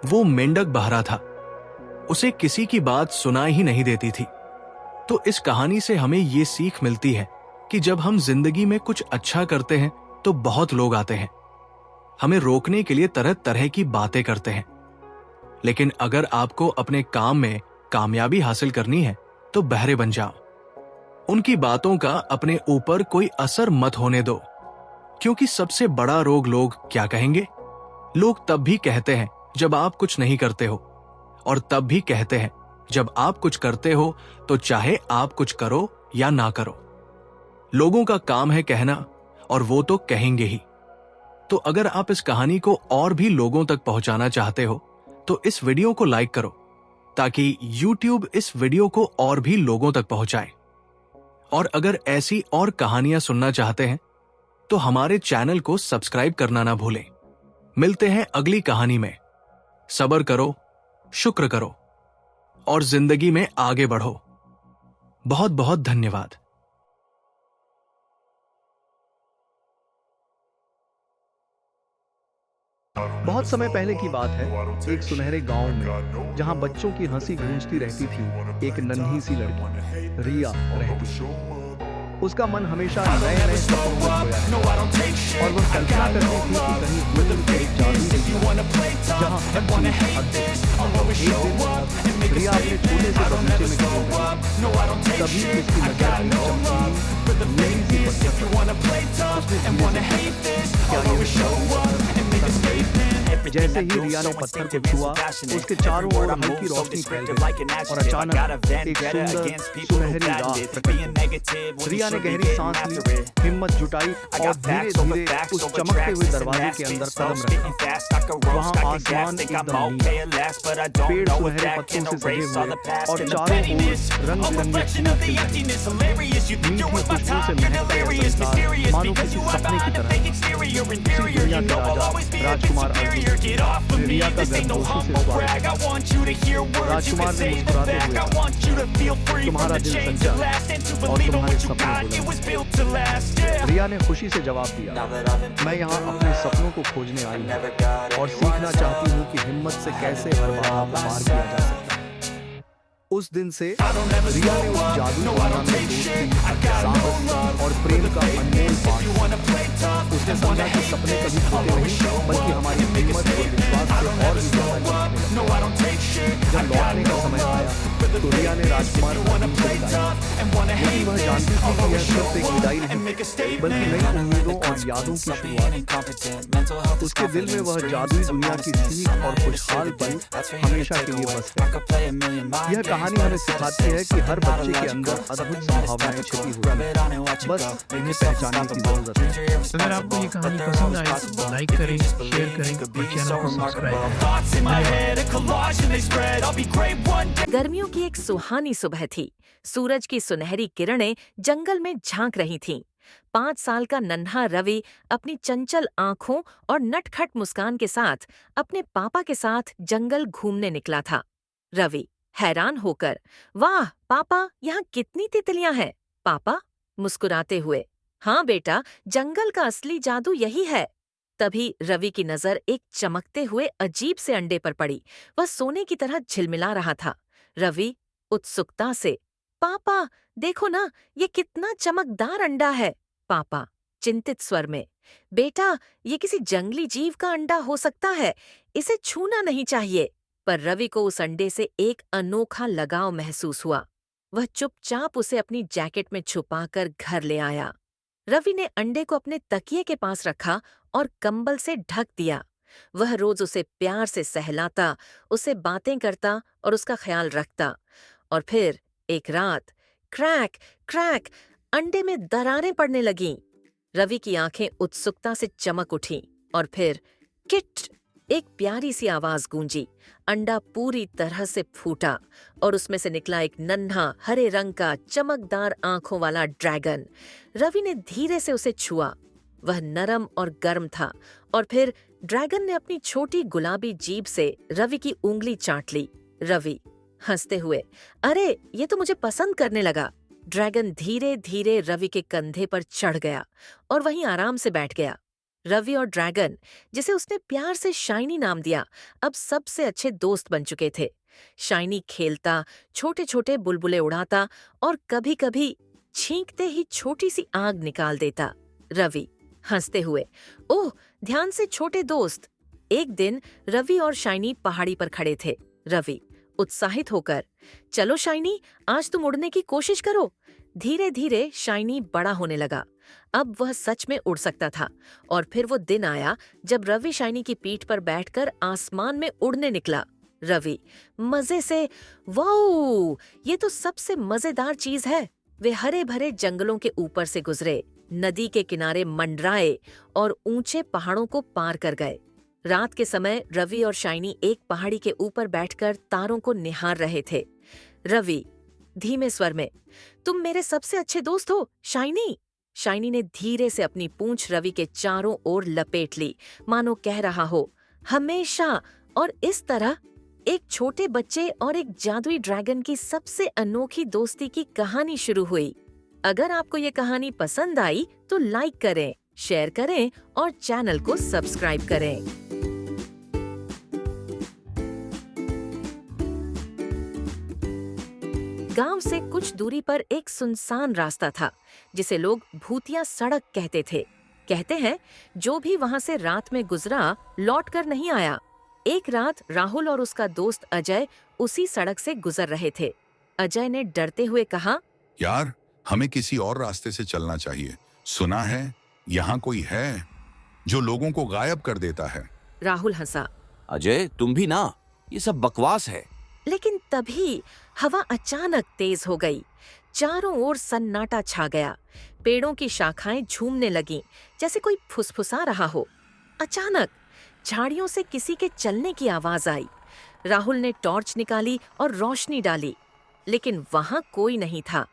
वो मेंढक बहरा था, उसे किसी की बात सुनाई ही नहीं देती थी। तो इस कहानी से हमें ये सीख मिलती है कि जब हम जिंदगी में कुछ अच्छा करते हैं तो बहुत लोग आते हैं, हमें रोकने के लिए तरह तरह की बातें करते हैं। लेकिन अगर आपको अपने काम में कामयाबी हासिल करनी है तो बहरे बन जाओ। उनकी बातों का अपने ऊपर कोई असर मत होने दो, क्योंकि सबसे बड़ा रोग लोग क्या कहेंगे? लोग तब भी कहते हैं जब आप कुछ नहीं करते हो, और तब भी कहते हैं जब आप कुछ करते हो, तो चाहे आप कुछ करो या ना करो। लोगों का काम है कहना, और वो तो कहेंगे ही। तो अगर आप इस कहानी को और भी लोगों तक पहुंचाना चाहते हो तो इस वीडियो को लाइक करो, ताकि YouTube इस वीडियो को और भी लोगों तक पहुंचाए। और अगर ऐसी और कहानियां सुनना चाहते हैं तो हमारे चैनल को सब्सक्राइब करना ना भूलें। मिलते हैं अगली कहानी में। सब्र करो, शुक्र करो और जिंदगी में आगे बढ़ो। बहुत बहुत धन्यवाद। बहुत समय पहले की बात है, एक सुनहरे गांव में, जहां बच्चों की हंसी गूंजती रहती थी, एक नन्ही सी लड़की रिया रहती थी। उसका मन हमेशा नए नए सपनों में खोया है और वह कल्पना करती थी कि कहीं दूर एक जादुई दुनिया जहां हर चीज अद्भुत। एक दिन रिया अपने छोटे से बगीचे में खेल रही, तभी उसकी नजर चमकीली नीली सी पत्तियां पड़ी। उसने धीरे से पूछा, क्या ये जैसे ही रिया ने पत्थर को छुआ, उसके चारों ओर हल्की रोशनी फैल गई और अचानक एक सुंदर सुनहरी रात प्रकट हुई। रिया ने गहरी सांस ली, हिम्मत जुटाई और धीरे-धीरे उस चमकते हुए दरवाजे के अंदर कदम रखा। वहाँ आसमान एकदम नीला, पेड़ सुनहरे पत्तों से सजे हुए और चारों ओर रंग-बिरंगे फूल खिल रहे। मीठी खुशबू से महकता यह संसार मानो किसी सपने की तरह। उसी दुनिया के राजा राजकुमार अर्जुन ने रिया का गर्मजोशी से स्वागत किया। राजकुमार ने मुस्कुराते हुए कहा, तुम्हारा दिल सच्चा और तुम्हारे सपने बुलंद। रिया ने खुशी से जवाब दिया, मैं यहाँ अपने सपनों को खोजने आई हूँ और सीखना चाहती हूँ कि हिम्मत से कैसे हर बाधा को पार किया जा सकता है। उस दिन से रिया ने उस जादू दुनिया में दोस्ती, साहस और प्रेम का अनमोल पाठ। उसने समझा कि सपने कभी खोते नहीं, बल्कि हमारी हिम्मत और विश्वास से और भी ज्यादा निखरने लगते हैं। जब लौटने का समय आया तो रिया ने राजकुमार को विदाई दी, लेकिन वह जानती थी कि यह सिर्फ एक विदाई नहीं, बल्कि नई उम्मीदों और यादों की शुरुआत। उसके दिल में वह जादुई दुनिया की सीख और खुशहाल पल हमेशा के लिए बस है। यह कहानी हमें सिखाती है कि हर बच्चे के अंदर अद्भुत संभावनाएं छिपी हुई हैं, बस इन्हें पहचानने की जरूरत है। अगर आपको ये कहानी पसंद आए तो लाइक करें, शेयर करें और चैनल को सब्सक्राइब करें। गर्मियों की एक सुहानी सुबह थी। सूरज की सुनहरी किरणें जंगल में झांक रही थीं। 5 साल का नन्हा रवि अपनी चंचल आंखों और नटखट मुस्कान के साथ अपने पापा के साथ जंगल घूमने निकला था। रवि हैरान होकर, वाह पापा, यहाँ कितनी तितलियां हैं। पापा मुस्कुराते हुए, हाँ बेटा, जंगल का असली जादू यही है। तभी रवि की नजर एक चमकते हुए अजीब से अंडे पर पड़ी। वह सोने की तरह झिलमिला रहा था। रवि उत्सुकता से, पापा देखो ना, ये कितना चमकदार अंडा है। पापा चिंतित स्वर में, बेटा ये किसी जंगली जीव का अंडा हो सकता है, इसे छूना नहीं चाहिए। पर रवि को उस अंडे से एक अनोखा लगाव महसूस हुआ। वह चुपचाप उसे अपनी जैकेट में छुपाकर घर ले आया। रवि ने अंडे को अपने तकिए के पास रखा और कंबल से ढक दिया। वह रोज उसे प्यार से सहलाता, उससे बातें करता और उसका ख्याल रखता। और फिर एक रात क्रैक क्रैक अंडे में दरारें पड़ने लगीं। रवि की आंखें उत्सुकता से चमक उठीं और फिर किट, एक प्यारी सी आवाज गूंजी। अंडा पूरी तरह से फूटा और उसमें से निकला एक नन्हा हरे रंग का चमकदार आंखों वाला ड्रैगन। रवि ने धीरे से उसे छुआ। वह नरम और गर्म था और फिर ड्रैगन ने अपनी छोटी गुलाबी जीभ से रवि की उंगली चाट ली। रवि हंसते हुए, अरे ये तो मुझे पसंद करने लगा। ड्रैगन धीरे धीरे रवि के कंधे पर चढ़ गया और वहीं आराम से बैठ गया। रवि और ड्रैगन, जिसे उसने प्यार से शाइनी नाम दिया, अब सबसे अच्छे दोस्त बन चुके थे। शाइनी खेलता, छोटे छोटे बुलबुले उड़ाता और कभी कभी छींकते ही छोटी सी आग निकाल देता। रवि हंसते हुए, ओह ध्यान से छोटे दोस्त। एक दिन रवि और शाइनी पहाड़ी पर खड़े थे। रवि उत्साहित होकर, चलो शाइनी, आज तुम उड़ने की कोशिश करो। धीरे धीरे शाइनी बड़ा होने लगा। अब वह सच में उड़ सकता था। और फिर वो दिन आया जब रवि शाइनी की पीठ पर बैठकर आसमान में उड़ने निकला। रवि मजे से, वाओ ये तो सबसे मजेदार चीज है। वे हरे भरे जंगलों के ऊपर से गुजरे, नदी के किनारे मंडराए और ऊंचे पहाड़ों को पार कर गए। रात के समय रवि और शाइनी एक पहाड़ी के ऊपर बैठकर तारों को निहार रहे थे। रवि धीमे स्वर में, तुम मेरे सबसे अच्छे दोस्त हो शाइनी। शाइनी ने धीरे से अपनी पूंछ रवि के चारों ओर लपेट ली, मानो कह रहा हो, हमेशा। और इस तरह एक छोटे बच्चे और एक जादुई ड्रैगन की सबसे अनोखी दोस्ती की कहानी शुरू हुई। अगर आपको ये कहानी पसंद आई तो लाइक करें, शेयर करें और चैनल को सब्सक्राइब करें। गांव से कुछ दूरी पर एक सुनसान रास्ता था, जिसे लोग भूतिया सड़क कहते थे। कहते हैं जो भी वहां से रात में गुजरा लौट कर नहीं आया। एक रात राहुल और उसका दोस्त अजय उसी सड़क से गुजर रहे थे। अजय ने डरते हुए कहा, यार हमें किसी और रास्ते से चलना चाहिए। सुना है यहाँ कोई है जो लोगों को गायब कर देता है। राहुल हंसा। अजय, तुम भी ना, ये सब बकवास है। लेकिन तभी हवा अचानक तेज हो गई। चारों ओर सन्नाटा छा गया। पेड़ों की शाखाएं झूमने लगीं, जैसे कोई फुसफुसा रहा हो। अचानक झाड़ियों से किसी के चलने की आवाज आई। राहुल ने टॉर्च निकाली और रोशनी डाली, लेकिन वहां कोई नहीं था।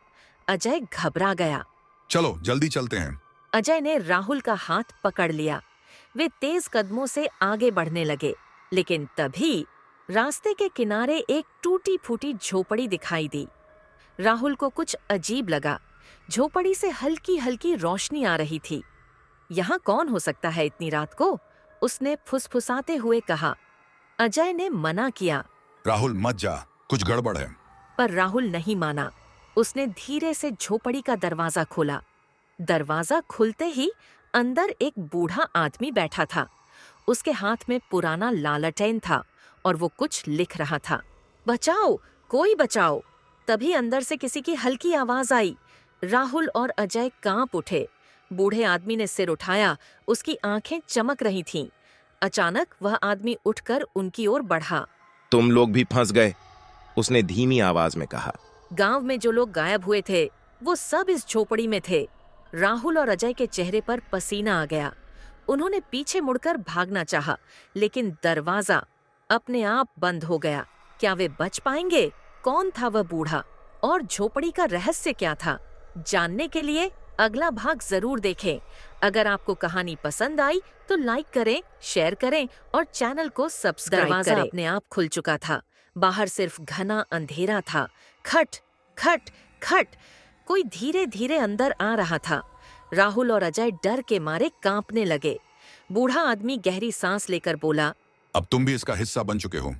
अजय घबरा गया। चलो जल्दी चलते हैं। अजय ने राहुल का हाथ पकड़ लिया। वे तेज कदमों से आगे बढ़ने लगे, लेकिन तभी रास्ते के किनारे एक टूटी फूटी झोपड़ी दिखाई दी। राहुल को कुछ अजीब लगा। झोपड़ी से हल्की हल्की रोशनी आ रही थी। यहाँ कौन हो सकता है इतनी रात को? उसने फुसफुसाते हुए कहा। अजय ने मना किया, राहुल मत जा, कुछ गड़बड़ है। पर राहुल नहीं माना। उसने धीरे से झोपड़ी का दरवाजा खोला। दरवाजा खुलते ही अंदर एक बूढ़ा आदमी बैठा था। उसके हाथ में पुराना लालटेन था और वो कुछ लिख रहा था। बचाओ, कोई बचाओ! तभी अंदर से किसी की हल्की आवाज आई। राहुल और अजय कांप उठे। बूढ़े आदमी ने सिर उठाया। उसकी आंखें चमक रही थीं। अचानक वह आदमी उठकर उनकी ओर बढ़ा। तुम लोग भी फंस गए, उसने धीमी आवाज में कहा। गांव में जो लोग गायब हुए थे, वो सब इस झोपड़ी में थे। राहुल और अजय के चेहरे पर पसीना आ गया। उन्होंने पीछे मुड़कर भागना चाहा, लेकिन दरवाजा अपने आप बंद हो गया। क्या वे बच पाएंगे? कौन था वह बूढ़ा और झोपड़ी का रहस्य क्या था? जानने के लिए अगला भाग जरूर देखें। अगर आपको कहानी पसंद आई तो लाइक करें, शेयर करें और चैनल को सब्सक्राइब करें। दरवाजा अपने आप खुल चुका था। बाहर सिर्फ घना अंधेरा था। खट खट खट, कोई धीरे धीरे अंदर आ रहा था। राहुल और अजय डर के मारे कांपने लगे। बूढ़ा आदमी गहरी सांस लेकर बोला, अब तुम भी इसका हिस्सा बन चुके हो।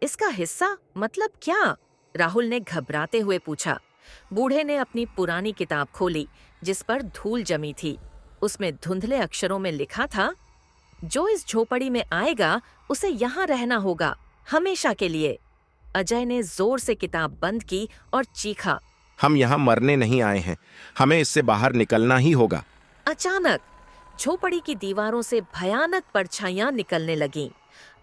इसका हिस्सा मतलब क्या? राहुल ने घबराते हुए पूछा। बूढ़े ने अपनी पुरानी किताब खोली, जिस पर धूल जमी थी। उसमें धुंधले अक्षरों में लिखा था, जो इस झोपड़ी में आएगा उसे यहाँ रहना होगा, हमेशा के लिए। अजय ने जोर से किताब बंद की और चीखा, हम यहाँ मरने नहीं आए हैं, हमें इससे बाहर निकलना ही होगा। अचानक झोपड़ी की दीवारों से भयानक परछाइयां निकलने लगीं।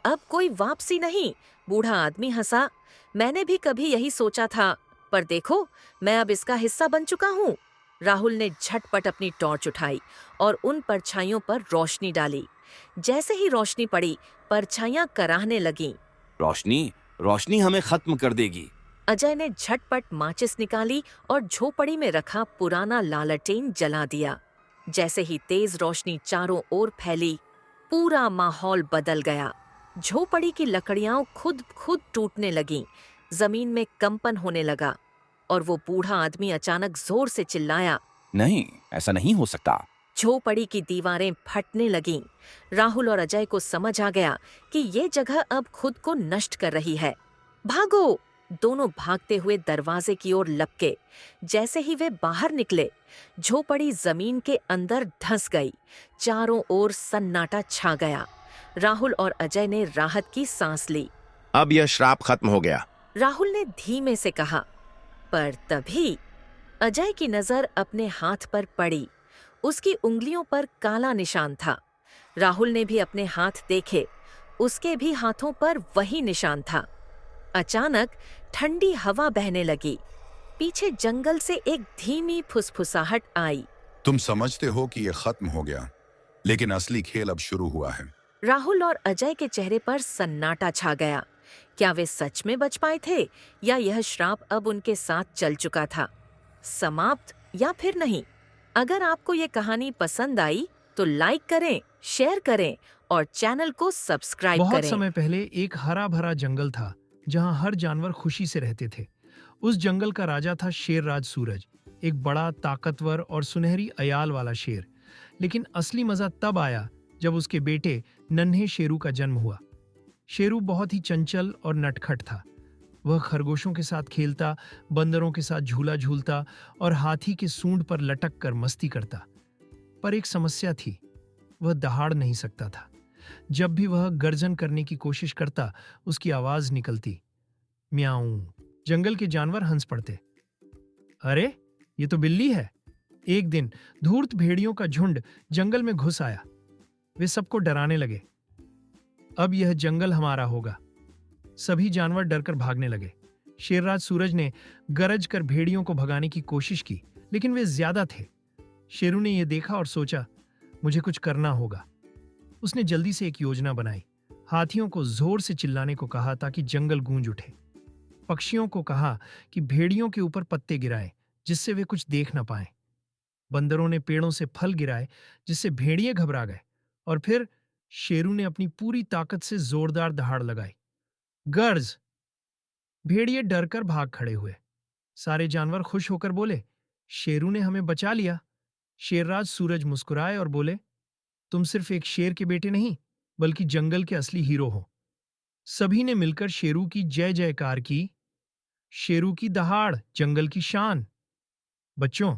अब कोई वापसी नहीं। बूढ़ा आदमी हंसा। मैंने भी कभी यही सोचा था, पर देखो, मैं अब इसका हिस्सा बन चुका हूँ। राहुल ने झटपट अपनी टॉर्च उठाई और उन परछाइयों पर रोशनी डाली। जैसे ही रोशनी पड़ी, परछाइयां कराहने लगीं। रोशनी, रोशनी हमें खत्म कर देगी। अजय ने झटपट माचिस निकाली और झोपड़ी में रखा पुराना लालटेन जला दिया। जैसे ही तेज रोशनी चारों ओर फैली, पूरा माहौल बदल गया। झोपड़ी की लकड़ियां खुद टूटने लगीं। जमीन में कंपन होने लगा और वो बूढ़ा आदमी अचानक जोर से चिल्लाया, नहीं, ऐसा नहीं हो सकता। झोपड़ी की दीवारें फटने लगीं। राहुल और अजय को समझ आ गया कि ये जगह अब खुद को नष्ट कर रही है। भागो! दोनों भागते हुए दरवाजे की ओर लपके। जैसे ही वे बाहर निकले, झोपड़ी जमीन के अंदर धंस गई। चारों ओर सन्नाटा छा गया। राहुल और अजय ने राहत की सांस ली। अब यह श्राप खत्म हो गया, राहुल ने धीमे से कहा। पर तभी अजय की नजर अपने हाथ पर पड़ी। उसकी उंगलियों पर काला निशान था। राहुल ने भी अपने हाथ देखे। उसके भी हाथों पर वही निशान था। अचानक ठंडी हवा बहने लगी। पीछे जंगल से एक धीमी फुसफुसाहट आई। तुम समझते हो कि यह खत्म हो गया, लेकिन असली खेल अब शुरू हुआ है। राहुल और अजय के चेहरे पर सन्नाटा छा गया। क्या वे सच में बच पाए थे या यह श्राप अब उनके साथ चल चुका था? समाप्त या फिर नहीं? अगर आपको ये कहानी पसंद आई तो लाइक करें, शेयर करें और चैनल को सब्सक्राइब करें। बहुत समय पहले एक हरा भरा जंगल था जहां हर जानवर खुशी से रहते थे। उस जंगल का राजा था शेरराज सूरज, एक बड़ा, ताकतवर और सुनहरी अयाल वाला शेर। लेकिन असली मजा तब आया जब उसके बेटे नन्हे शेरू का जन्म हुआ। शेरू बहुत ही चंचल और नटखट था। वह खरगोशों के साथ खेलता, बंदरों के साथ झूला झूलता और हाथी के सूंड पर लटक कर मस्ती करता। पर एक समस्या थी, वह दहाड़ नहीं सकता था। जब भी वह गर्जन करने की कोशिश करता, उसकी आवाज निकलती म्याऊं। जंगल के जानवर हंस पड़ते। अरे, ये तो बिल्ली है। एक दिन धूर्त भेड़ियों का झुंड जंगल में घुस आया। वे सबको डराने लगे। अब यह जंगल हमारा होगा। सभी जानवर डरकर भागने लगे। शेरराज सूरज ने गरज कर भेड़ियों को भगाने की कोशिश की, लेकिन वे ज्यादा थे। शेरू ने यह देखा और सोचा, मुझे कुछ करना होगा। उसने जल्दी से एक योजना बनाई। हाथियों को जोर से चिल्लाने को कहा ताकि जंगल गूंज उठे। पक्षियों को कहा कि भेड़ियों के ऊपर पत्ते गिराएं, जिससे वे कुछ देख न पाएं। बंदरों ने पेड़ों से फल गिराए, जिससे भेड़िए घबरा गए। और फिर शेरू ने अपनी पूरी ताकत से जोरदार दहाड़ लगाई। गर्ज! भेड़िए डरकर भाग खड़े हुए। सारे जानवर खुश होकर बोले, शेरू ने हमें बचा लिया। शेरराज सूरज मुस्कुराए और बोले, तुम सिर्फ एक शेर के बेटे नहीं, बल्कि जंगल के असली हीरो हो। सभी ने मिलकर शेरू की जय जयकार की। शेरू की दहाड़, जंगल की शान। बच्चों,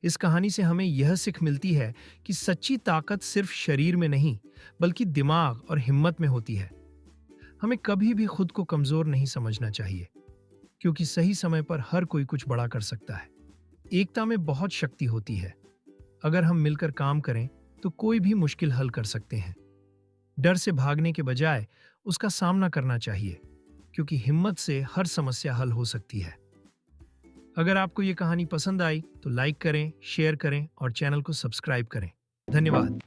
इस कहानी से हमें यह सीख मिलती है कि सच्ची ताकत सिर्फ शरीर में नहीं, बल्कि दिमाग और हिम्मत में होती है। हमें कभी भी खुद को कमजोर नहीं समझना चाहिए, क्योंकि सही समय पर हर कोई कुछ बड़ा कर सकता है। एकता में बहुत शक्ति होती है। अगर हम मिलकर काम करें तो कोई भी मुश्किल हल कर सकते हैं। डर से भागने के बजाय उसका सामना करना चाहिए, क्योंकि हिम्मत से हर समस्या हल हो सकती है। अगर आपको ये कहानी पसंद आई तो लाइक करें, शेयर करें और चैनल को सब्सक्राइब करें। धन्यवाद।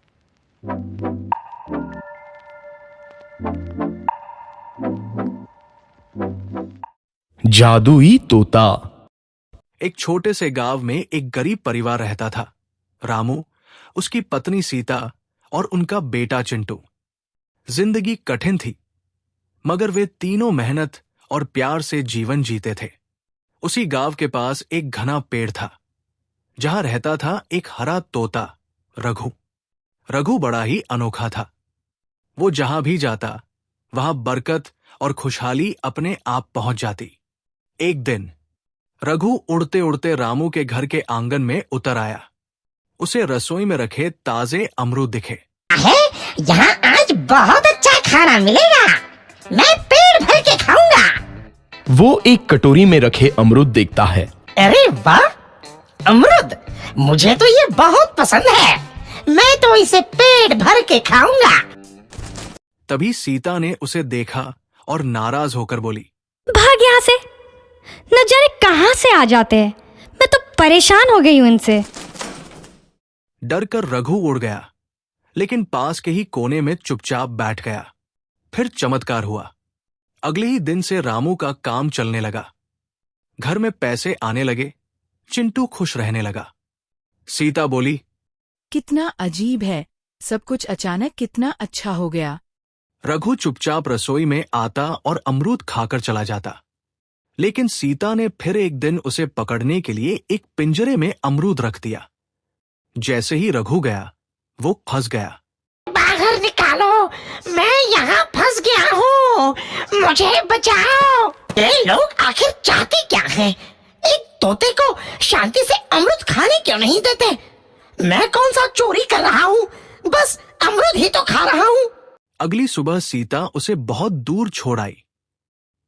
जादुई तोता। एक छोटे से गांव में एक गरीब परिवार रहता था। रामू, उसकी पत्नी सीता और उनका बेटा चिंटू। जिंदगी कठिन थी, मगर वे तीनों मेहनत और प्यार से जीवन जीते थे। उसी गांव के पास एक घना पेड़ था, जहां रहता था एक हरा तोता, रघु। रघु बड़ा ही अनोखा था। वो जहां भी जाता, वहां बरकत और खुशहाली अपने आप पहुंच जाती। एक दिन रघु उड़ते उड़ते रामू के घर के आंगन में उतर आया। उसे रसोई में रखे ताजे अमरूद दिखे। यहाँ आज बहुत अच्छा खाना मिलेगा, मैं पेट भर के खाऊंगा। वो एक कटोरी में रखे अमरूद देखता है। अरे वाह, अमरूद! मुझे तो ये बहुत पसंद है, मैं तो इसे पेट भर के खाऊंगा। तभी सीता ने उसे देखा और नाराज होकर बोली, भाग यहाँ से, न जाने कहां से आ जाते हैं। मैं तो परेशान हो गई हूं इनसे। डर कर रघु उड़ गया, लेकिन पास के ही कोने में चुपचाप बैठ गया। फिर चमत्कार हुआ। अगले ही दिन से रामू का काम चलने लगा। घर में पैसे आने लगे। चिंटू खुश रहने लगा। सीता बोली, कितना अजीब है, सब कुछ अचानक कितना अच्छा हो गया। रघु चुपचाप रसोई में आता और अमरूद खाकर चला जाता। लेकिन सीता ने फिर एक दिन उसे पकड़ने के लिए एक पिंजरे में अमरूद रख दिया। जैसे ही रघु गया, वो फंस गया। बाहर निकालो, मैं यहाँ फंस गया हूँ, मुझे बचाओ। ये लोग आखिर चाहते क्या हैं? एक तोते को शांति से अमरूद खाने क्यों नहीं देते? मैं कौन सा चोरी कर रहा हूँ? बस अमरूद ही तो खा रहा हूँ। अगली सुबह सीता उसे बहुत दूर छोड़ आई।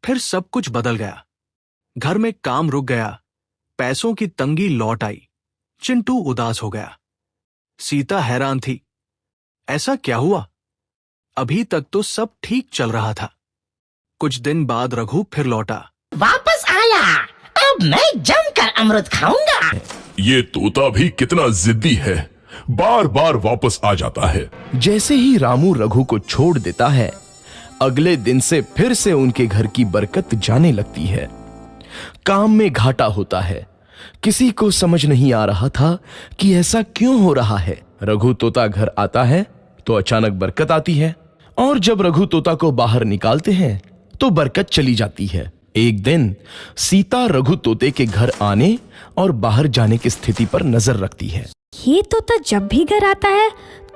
फिर सब कुछ बदल गया। घर में काम रुक गया, पैसों की तंगी लौट आई। चिंटू उदास हो गया। सीता हैरान थी, ऐसा क्या हुआ? अभी तक तो सब ठीक चल रहा था। कुछ दिन बाद रघु फिर लौटा। वापस आया, अब मैं जमकर अमरूद खाऊंगा। ये तोता भी कितना जिद्दी है, बार बार वापस आ जाता है। जैसे ही रामू रघु को छोड़ देता है, अगले दिन से फिर से उनके घर की बरकत जाने लगती है। काम में घाटा होता है। किसी को समझ नहीं आ रहा था कि ऐसा क्यों हो रहा है। रघु तोता घर आता है तो अचानक बरकत आती है, और जब रघु तोता को बाहर निकालते हैं तो बरकत चली जाती है। एक दिन सीता रघु तोते के घर आने और बाहर जाने की स्थिति पर नजर रखती है। ये तोता जब भी घर आता है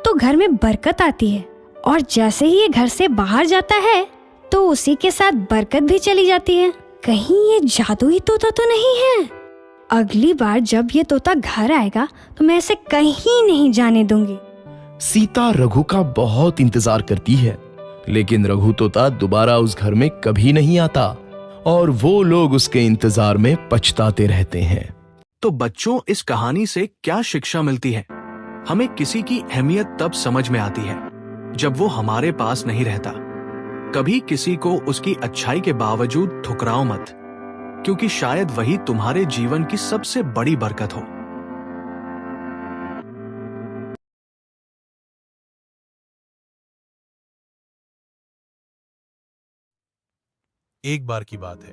तो घर में बरकत आती है, और जैसे ही ये घर से बाहर जाता है तो उसी के साथ बरकत भी चली जाती है। कहीं ये जादुई तोता तो नहीं है? अगली बार जब ये तोता घर आएगा तो मैं इसे कहीं नहीं जाने दूंगी। सीता रघु का बहुत इंतजार करती है, लेकिन रघु तोता दोबारा उस घर में कभी नहीं आता, और वो लोग उसके इंतजार में पछताते रहते हैं। तो बच्चों, इस कहानी से क्या शिक्षा मिलती है? हमें किसी की अहमियत तब समझ में आती है जब वो हमारे पास नहीं रहता। कभी किसी को उसकी अच्छाई के बावजूद ठुकराओ मत, क्योंकि शायद वही तुम्हारे जीवन की सबसे बड़ी बरकत हो। एक बार की बात है,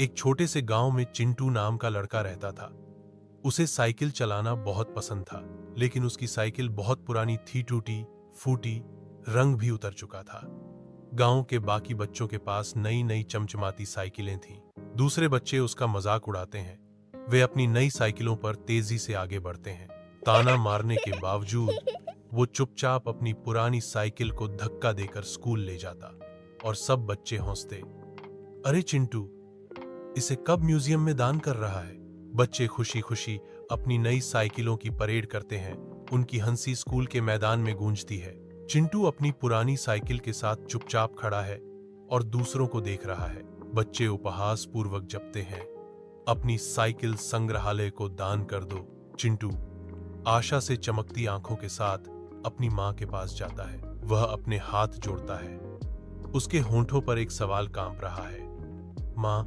एक छोटे से गांव में चिंटू नाम का लड़का रहता था। उसे साइकिल चलाना बहुत पसंद था, लेकिन उसकी साइकिल बहुत पुरानी थी, टूटी फूटी, रंग भी उतर चुका था। गांव के बाकी बच्चों के पास नई नई चमचमाती साइकिलें थीं। दूसरे बच्चे उसका मजाक उड़ाते हैं। वे अपनी नई साइकिलों पर तेजी से आगे बढ़ते हैं। ताना मारने के बावजूद वो चुपचाप अपनी पुरानी साइकिल को धक्का देकर स्कूल ले जाता और सब बच्चे हंसते, अरे चिंटू, इसे कब म्यूजियम में दान कर रहा है। बच्चे खुशी खुशी अपनी नई साइकिलों की परेड करते हैं। उनकी हंसी स्कूल के मैदान में गूंजती है। चिंटू अपनी पुरानी साइकिल के साथ चुपचाप खड़ा है और दूसरों को देख रहा है। बच्चे उपहास पूर्वक जपते हैं, अपनी साइकिल संग्रहालय को दान कर दो। चिंटू आशा से चमकती आंखों के साथ अपनी मां के पास जाता है। वह अपने हाथ जोड़ता है। उसके होंठों पर एक सवाल कांप रहा है, मां,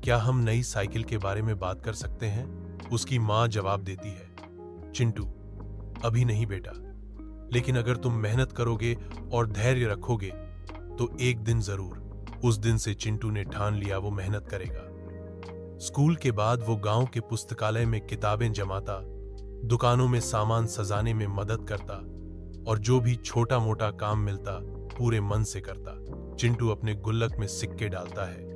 क्या हम नई साइकिल के बारे में बात कर सकते हैं? उसकी मां जवाब देती है, चिंटू, अभी नहीं बेटा, लेकिन अगर तुम मेहनत करोगे और धैर्य रखोगे तो एक दिन जरूर। उस दिन से चिंटू ने ठान लिया वो मेहनत करेगा। स्कूल के बाद वो गांव के पुस्तकालय में किताबें जमाता, दुकानों में सामान सजाने में मदद करता और जो भी छोटा मोटा काम मिलता पूरे मन से करता। चिंटू अपने गुल्लक में सिक्के डालता है,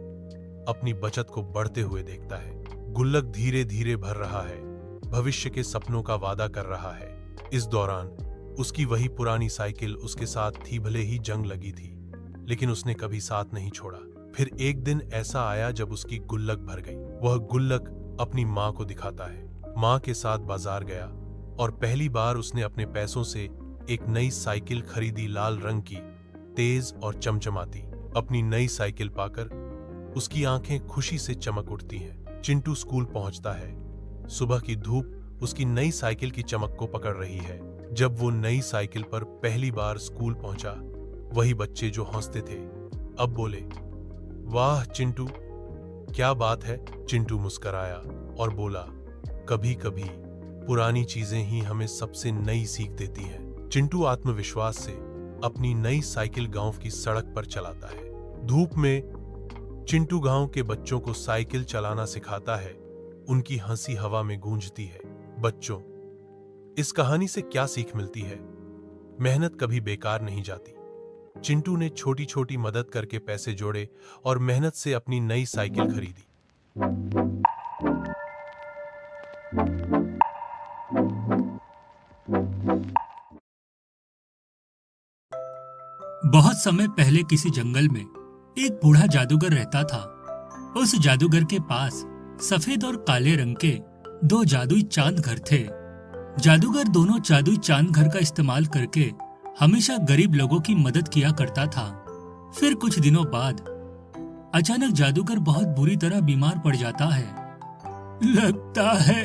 अपनी बचत को बढ़ते हुए देखता है। गुल्लक धीरे धीरे भर रहा है, भविष्य के सपनों का वादा कर रहा है। इस दौरान उसकी वही पुरानी साइकिल उसके साथ थी। भले ही जंग लगी थी, लेकिन उसने कभी साथ नहीं छोड़ा। फिर एक दिन ऐसा आया जब उसकी गुल्लक भर गई। वह गुल्लक अपनी मां को दिखाता है। मां के साथ बाजार गया और पहली बार उसने अपने पैसों से एक नई साइकिल खरीदी, लाल रंग की, तेज और चमचमाती। अपनी नई साइकिल पाकर उसकी आंखें खुशी से चमक उठती हैं। चिंटू स्कूल पहुंचता है। सुबह की धूप उसकी नई साइकिल की चमक को पकड़ रही है। जब वो नई साइकिल पर पहली बार स्कूल पहुंचा, वही बच्चे जो हंसते थे अब बोले, वाह चिंटू, क्या बात है। चिंटू मुस्कराया और बोला, कभी कभी पुरानी चीजें ही हमें सबसे नई सीख देती हैं। चिंटू आत्मविश्वास से अपनी नई साइकिल गांव की सड़क पर चलाता है। धूप में चिंटू गांव के बच्चों को साइकिल चलाना सिखाता है। उनकी हंसी हवा में गूंजती है। बच्चों, इस कहानी से क्या सीख मिलती है? मेहनत कभी बेकार नहीं जाती। चिंटू ने छोटी छोटी मदद करके पैसे जोड़े और मेहनत से अपनी नई साइकिल खरीदी। बहुत समय पहले किसी जंगल में एक बूढ़ा जादूगर रहता था। उस जादूगर के पास सफेद और काले रंग के दो जादुई चांद घर थे। जादूगर दोनों जादुई चांद घर का इस्तेमाल करके हमेशा गरीब लोगों की मदद किया करता था। फिर कुछ दिनों बाद अचानक जादूगर बहुत बुरी तरह बीमार पड़ जाता है। लगता है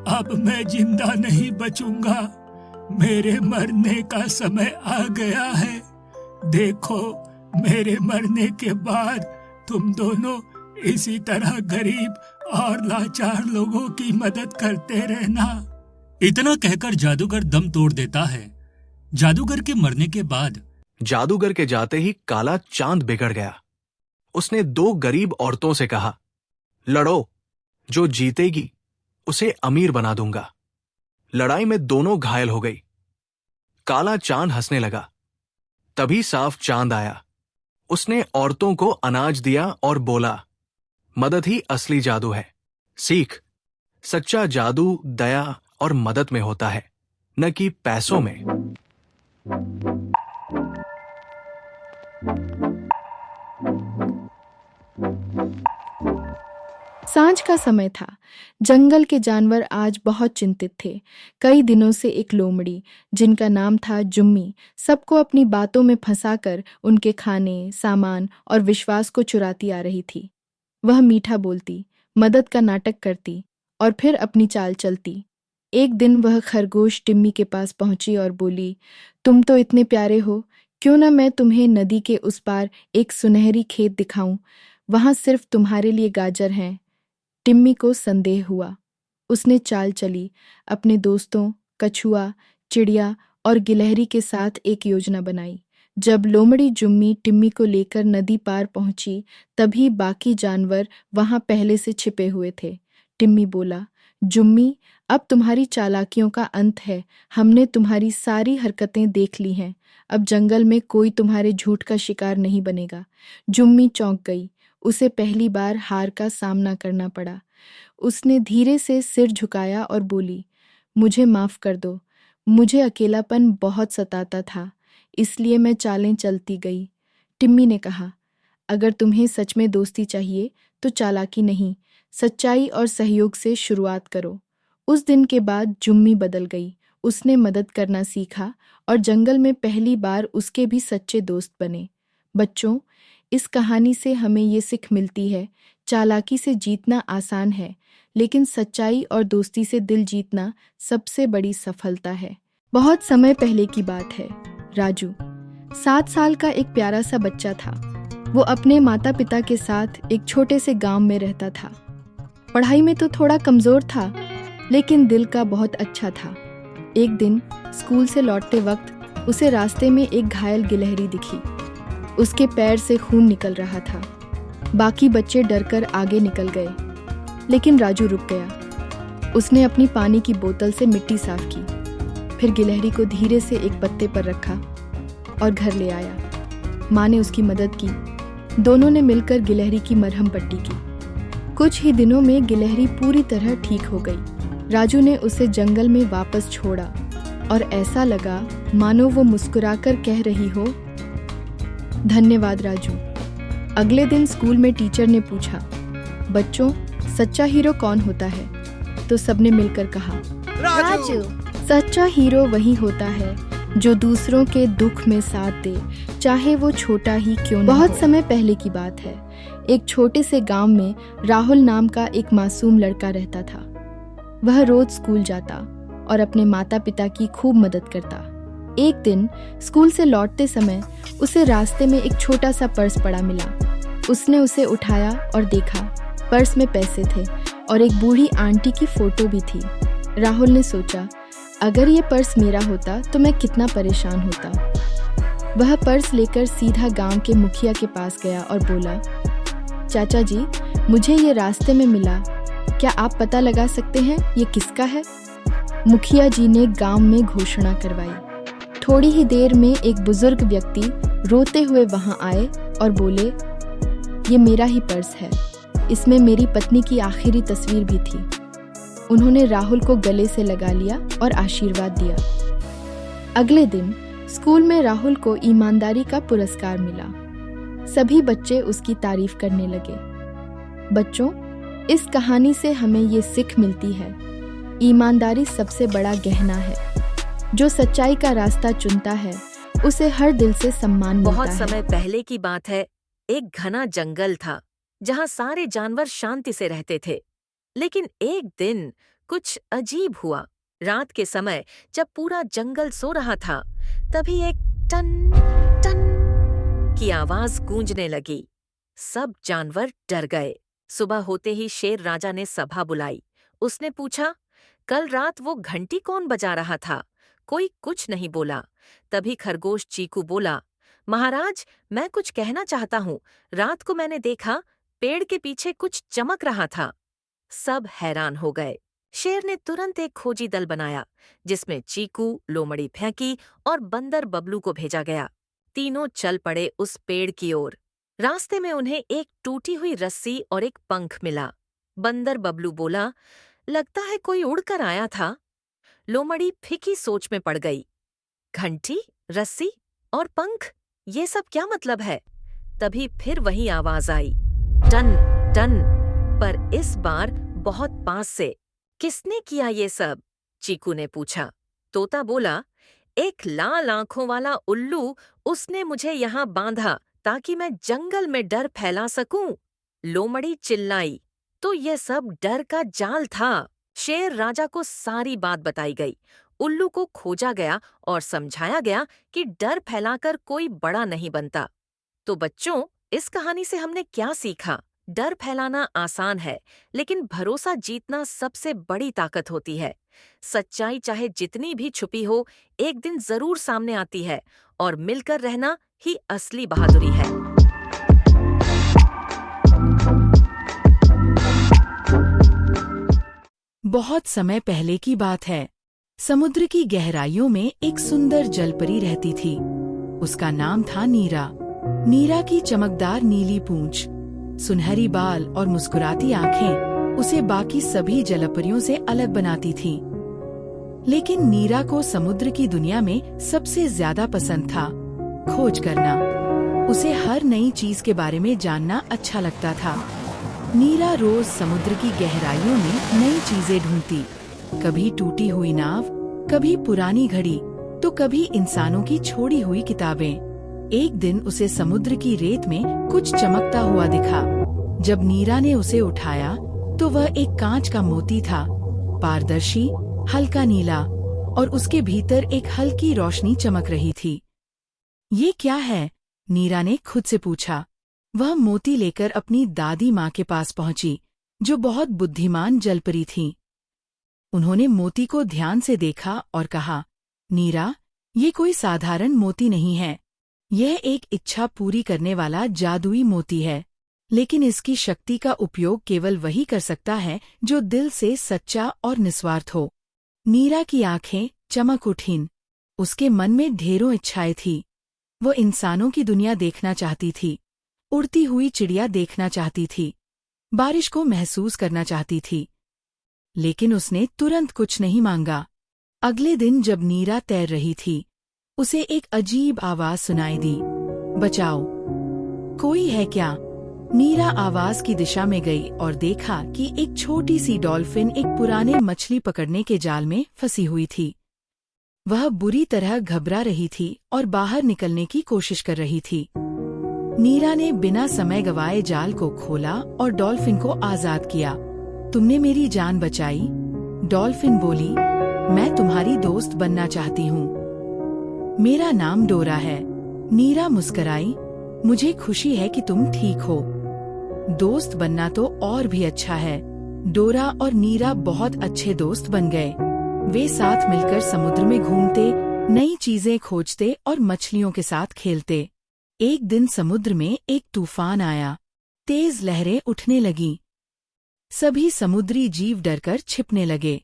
अब मैं जिंदा नहीं बचूंगा। मेरे मरने का समय आ गया है। देखो, मेरे मरने के बाद तुम दोनों इसी तरह गरीब और लाचार लोगों की मदद करते रहना। इतना कहकर जादूगर दम तोड़ देता है। जादूगर के मरने के बाद जादूगर के जाते ही काला चांद बिगड़ गया। उसने दो गरीब औरतों से कहा, लड़ो, जो जीतेगी उसे अमीर बना दूंगा। लड़ाई में दोनों घायल हो गई। काला चांद हंसने लगा। तभी साफ चांद आया। उसने औरतों को अनाज दिया और बोला, मदद ही असली जादू है। सीख, सच्चा जादू दया और मदद में होता है, न कि पैसों में। सांझ का समय था। जंगल के जानवर आज बहुत चिंतित थे। कई दिनों से एक लोमड़ी, जिनका नाम था जुम्मी, सबको अपनी बातों में फंसाकर उनके खाने, सामान और विश्वास को चुराती आ रही थी। वह मीठा बोलती, मदद का नाटक करती और फिर अपनी चाल चलती। एक दिन वह खरगोश टिम्मी के पास पहुंची और बोली, तुम तो इतने प्यारे हो, क्यों न मैं तुम्हें नदी के उस पार एक सुनहरी खेत दिखाऊं, वहां सिर्फ तुम्हारे लिए गाजर हैं। टिम्मी को संदेह हुआ। उसने चाल चली, अपने दोस्तों कछुआ, चिड़िया और गिलहरी के साथ एक योजना बनाई। जब लोमड़ी जुम्मी टिम्मी को लेकर नदी पार पहुंची, तभी बाकी जानवर वहां पहले से छिपे हुए थे। टिम्मी बोला, जुम्मी, अब तुम्हारी चालाकियों का अंत है। हमने तुम्हारी सारी हरकतें देख ली हैं। अब जंगल में कोई तुम्हारे झूठ का शिकार नहीं बनेगा। जुम्मी चौंक गई। उसे पहली बार हार का सामना करना पड़ा। उसने धीरे से सिर झुकाया और बोली, मुझे माफ कर दो। मुझे अकेलापन बहुत सताता था, इसलिए मैं चालें चलती गई। टिम्मी ने कहा, अगर तुम्हें सच में दोस्ती चाहिए तो चालाकी नहीं, सच्चाई और सहयोग से शुरुआत करो। उस दिन के बाद जुम्मी बदल गई। उसने मदद करना सीखा और जंगल में पहली बार उसके भी सच्चे दोस्त बने। बच्चों, इस कहानी से हमें ये सीख मिलती है, चालाकी से जीतना आसान है, लेकिन सच्चाई और दोस्ती से दिल जीतना सबसे बड़ी सफलता है। बहुत समय पहले की बात है। राजू 7 साल का एक प्यारा सा बच्चा था। वो अपने माता पिता के साथ एक छोटे से गांव में रहता था। पढ़ाई में तो थोड़ा कमजोर था, लेकिन दिल का बहुत अच्छा था। एक दिन स्कूल से लौटते वक्त उसे रास्ते में एक घायल गिलहरी दिखी। उसके पैर से खून निकल रहा था। बाकी बच्चे डरकर आगे निकल गए, लेकिन राजू रुक गया। उसने अपनी पानी की बोतल से मिट्टी साफ की, फिर गिलहरी को धीरे से एक पत्ते पर रखा और घर ले आया। माँ ने उसकी मदद की। दोनों ने मिलकर गिलहरी की मरहम पट्टी की। कुछ ही दिनों में गिलहरी पूरी तरह ठीक हो गई। राजू ने उसे जंगल में वापस छोड़ा और ऐसा लगा मानो वो मुस्कुराकर कह रही हो, धन्यवाद राजू। अगले दिन स्कूल में टीचर ने पूछा, बच्चों, सच्चा हीरो कौन होता है? तो सबने मिलकर कहा, राजू। सच्चा हीरो वही होता है जो दूसरों के दुख में साथ दे, चाहे वो छोटा ही क्यों न हो। बहुत समय पहले की बात है। एक छोटे से गांव में राहुल नाम का एक मासूम लड़का रहता था। वह रोज स्कूल जाता और अपने माता पिता की खूब मदद करता। एक दिन स्कूल से लौटते समय उसे रास्ते में एक छोटा सा पर्स पड़ा मिला। उसने उसे उठाया और देखा, पर्स में पैसे थे और एक बूढ़ी आंटी की फोटो भी थी। राहुल ने सोचा, अगर ये पर्स मेरा होता तो मैं कितना परेशान होता। वह पर्स लेकर सीधा गांव के मुखिया के पास गया और बोला, चाचा जी, मुझे ये रास्ते में मिला, क्या आप पता लगा सकते हैं ये किसका है? मुखिया जी ने गांव में घोषणा करवाई। थोड़ी ही देर में एक बुजुर्ग व्यक्ति रोते हुए वहां आए और बोले, ये मेरा ही पर्स है, इसमें मेरी पत्नी की आखिरी तस्वीर भी थी। उन्होंने राहुल को गले से लगा लिया और आशीर्वाद दिया। अगले दिन स्कूल में राहुल को ईमानदारी का पुरस्कार मिला। सभी बच्चे उसकी तारीफ करने लगे। बच्चों, इस कहानी से हमें ये सीख मिलती है, ईमानदारी सबसे बड़ा गहना है। जो सच्चाई का रास्ता चुनता है उसे हर दिल से सम्मान मिलता है। बहुत समय पहले की बात है। एक घना जंगल था जहाँ सारे जानवर शांति से रहते थे। लेकिन एक दिन कुछ अजीब हुआ। रात के समय जब पूरा जंगल सो रहा था, तभी एक टन टन की आवाज गूंजने लगी। सब जानवर डर गए। सुबह होते ही शेर राजा ने सभा बुलाई। उसने पूछा, कल रात वो घंटी कौन बजा रहा था? कोई कुछ नहीं बोला। तभी खरगोश चीकू बोला, महाराज, मैं कुछ कहना चाहता हूँ। रात को मैंने देखा पेड़ के पीछे कुछ चमक रहा था। सब हैरान हो गए। शेर ने तुरंत एक खोजी दल बनाया, जिसमें चीकू, लोमड़ी फेंकी और बंदर बबलू को भेजा गया। तीनों चल पड़े उस पेड़ की ओर। रास्ते में उन्हें एक टूटी हुई रस्सी और एक पंख मिला। बंदर बबलू बोला, लगता है कोई उड़कर आया था। लोमड़ी फीकी सोच में पड़ गई। घंटी, रस्सी और पंख, ये सब क्या मतलब है? तभी फिर वही आवाज आई, टन टन, पर इस बार बहुत पास से। किसने किया ये सब? चीकू ने पूछा। तोता बोला, एक लाल आंखों वाला उल्लू, उसने मुझे यहाँ बांधा ताकि मैं जंगल में डर फैला सकूं। लोमड़ी चिल्लाई, तो ये सब डर का जाल था। शेर राजा को सारी बात बताई गई। उल्लू को खोजा गया और समझाया गया कि डर फैलाकर कोई बड़ा नहीं बनता। तो बच्चों, इस कहानी से हमने क्या सीखा? डर फैलाना आसान है, लेकिन भरोसा जीतना सबसे बड़ी ताकत होती है। सच्चाई चाहे जितनी भी छुपी हो, एक दिन जरूर सामने आती है, और मिलकर रहना ही असली बहादुरी है। बहुत समय पहले की बात है। समुद्र की गहराइयों में एक सुंदर जलपरी रहती थी। उसका नाम था नीरा। नीरा की चमकदार नीली पूंछ, सुनहरी बाल और मुस्कुराती आंखें उसे बाकी सभी जलपरियों से अलग बनाती थीं। लेकिन नीरा को समुद्र की दुनिया में सबसे ज्यादा पसंद था खोज करना। उसे हर नई चीज के बारे में जानना अच्छा लगता था। नीरा रोज समुद्र की गहराइयों में नई चीजें ढूंढती, कभी टूटी हुई नाव, कभी पुरानी घड़ी, तो कभी इंसानों की छोड़ी हुई किताबें। एक दिन उसे समुद्र की रेत में कुछ चमकता हुआ दिखा। जब नीरा ने उसे उठाया तो वह एक कांच का मोती था, पारदर्शी, हल्का नीला, और उसके भीतर एक हल्की रोशनी चमक रही थी। ये क्या है? नीरा ने खुद से पूछा। वह मोती लेकर अपनी दादी माँ के पास पहुंची, जो बहुत बुद्धिमान जलपरी थीं। उन्होंने मोती को ध्यान से देखा और कहा, नीरा, ये कोई साधारण मोती नहीं है। यह एक इच्छा पूरी करने वाला जादुई मोती है, लेकिन इसकी शक्ति का उपयोग केवल वही कर सकता है जो दिल से सच्चा और निस्वार्थ हो। नीरा की आंखें चमक उठीं। उसके मन में ढेरों इच्छाएं थी। वो इंसानों की दुनिया देखना चाहती थी, उड़ती हुई चिड़िया देखना चाहती थी, बारिश को महसूस करना चाहती थी। लेकिन उसने तुरंत कुछ नहीं मांगा। अगले दिन जब नीरा तैर रही थी, उसे एक अजीब आवाज सुनाई दी, बचाओ, कोई है क्या? नीरा आवाज की दिशा में गई और देखा कि एक छोटी सी डॉल्फिन एक पुराने मछली पकड़ने के जाल में फंसी हुई थी। वह बुरी तरह घबरा रही थी और बाहर निकलने की कोशिश कर रही थी। नीरा ने बिना समय गवाए जाल को खोला और डॉल्फिन को आजाद किया। तुमने मेरी जान बचाई, डॉल्फिन बोली। मैं तुम्हारी दोस्त बनना चाहती हूँ। मेरा नाम डोरा है। नीरा मुस्कराई। मुझे खुशी है कि तुम ठीक हो। दोस्त बनना तो और भी अच्छा है। डोरा और नीरा बहुत अच्छे दोस्त बन गए। वे साथ मिलकर समुद्र में घूमते, नई चीजें खोजते और मछलियों के साथ खेलते। एक दिन समुद्र में एक तूफान आया। तेज लहरें उठने लगीं। सभी समुद्री जीव डरकर छिपने लगे।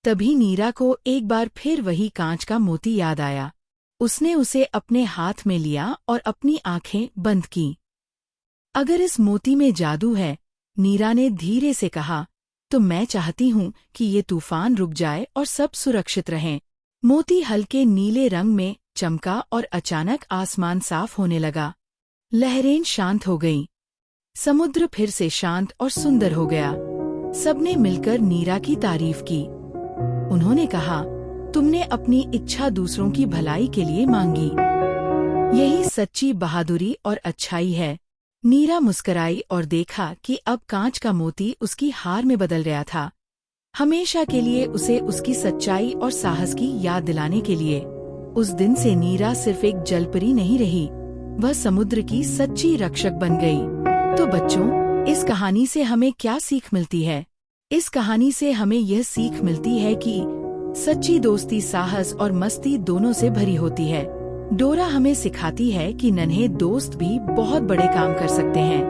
तभी नीरा को एक बार फिर वही कांच का मोती याद आया। उसने उसे अपने हाथ में लिया और अपनी आंखें बंद की। अगर इस मोती में जादू है, नीरा ने धीरे से कहा, तो मैं चाहती हूँ कि ये तूफान रुक जाए और सब सुरक्षित रहें। मोती हल्के नीले रंग में चमका और अचानक आसमान साफ होने लगा। लहरें शांत हो गईं। समुद्र फिर से शांत और सुंदर हो गया। सबने मिलकर नीरा की तारीफ की। उन्होंने कहा, तुमने अपनी इच्छा दूसरों की भलाई के लिए मांगी। यही सच्ची बहादुरी और अच्छाई है। नीरा मुस्कराई और देखा कि अब कांच का मोती उसकी हार में बदल गया था, हमेशा के लिए उसे उसकी सच्चाई और साहस की याद दिलाने के लिए। उस दिन से नीरा सिर्फ एक जलपरी नहीं रही, वह समुद्र की सच्ची रक्षक बन गई। तो बच्चों, इस कहानी से हमें क्या सीख मिलती है? इस कहानी से हमें यह सीख मिलती है कि सच्ची दोस्ती साहस और मस्ती दोनों से भरी होती है। डोरा हमें सिखाती है कि नन्हे दोस्त भी बहुत बड़े काम कर सकते हैं।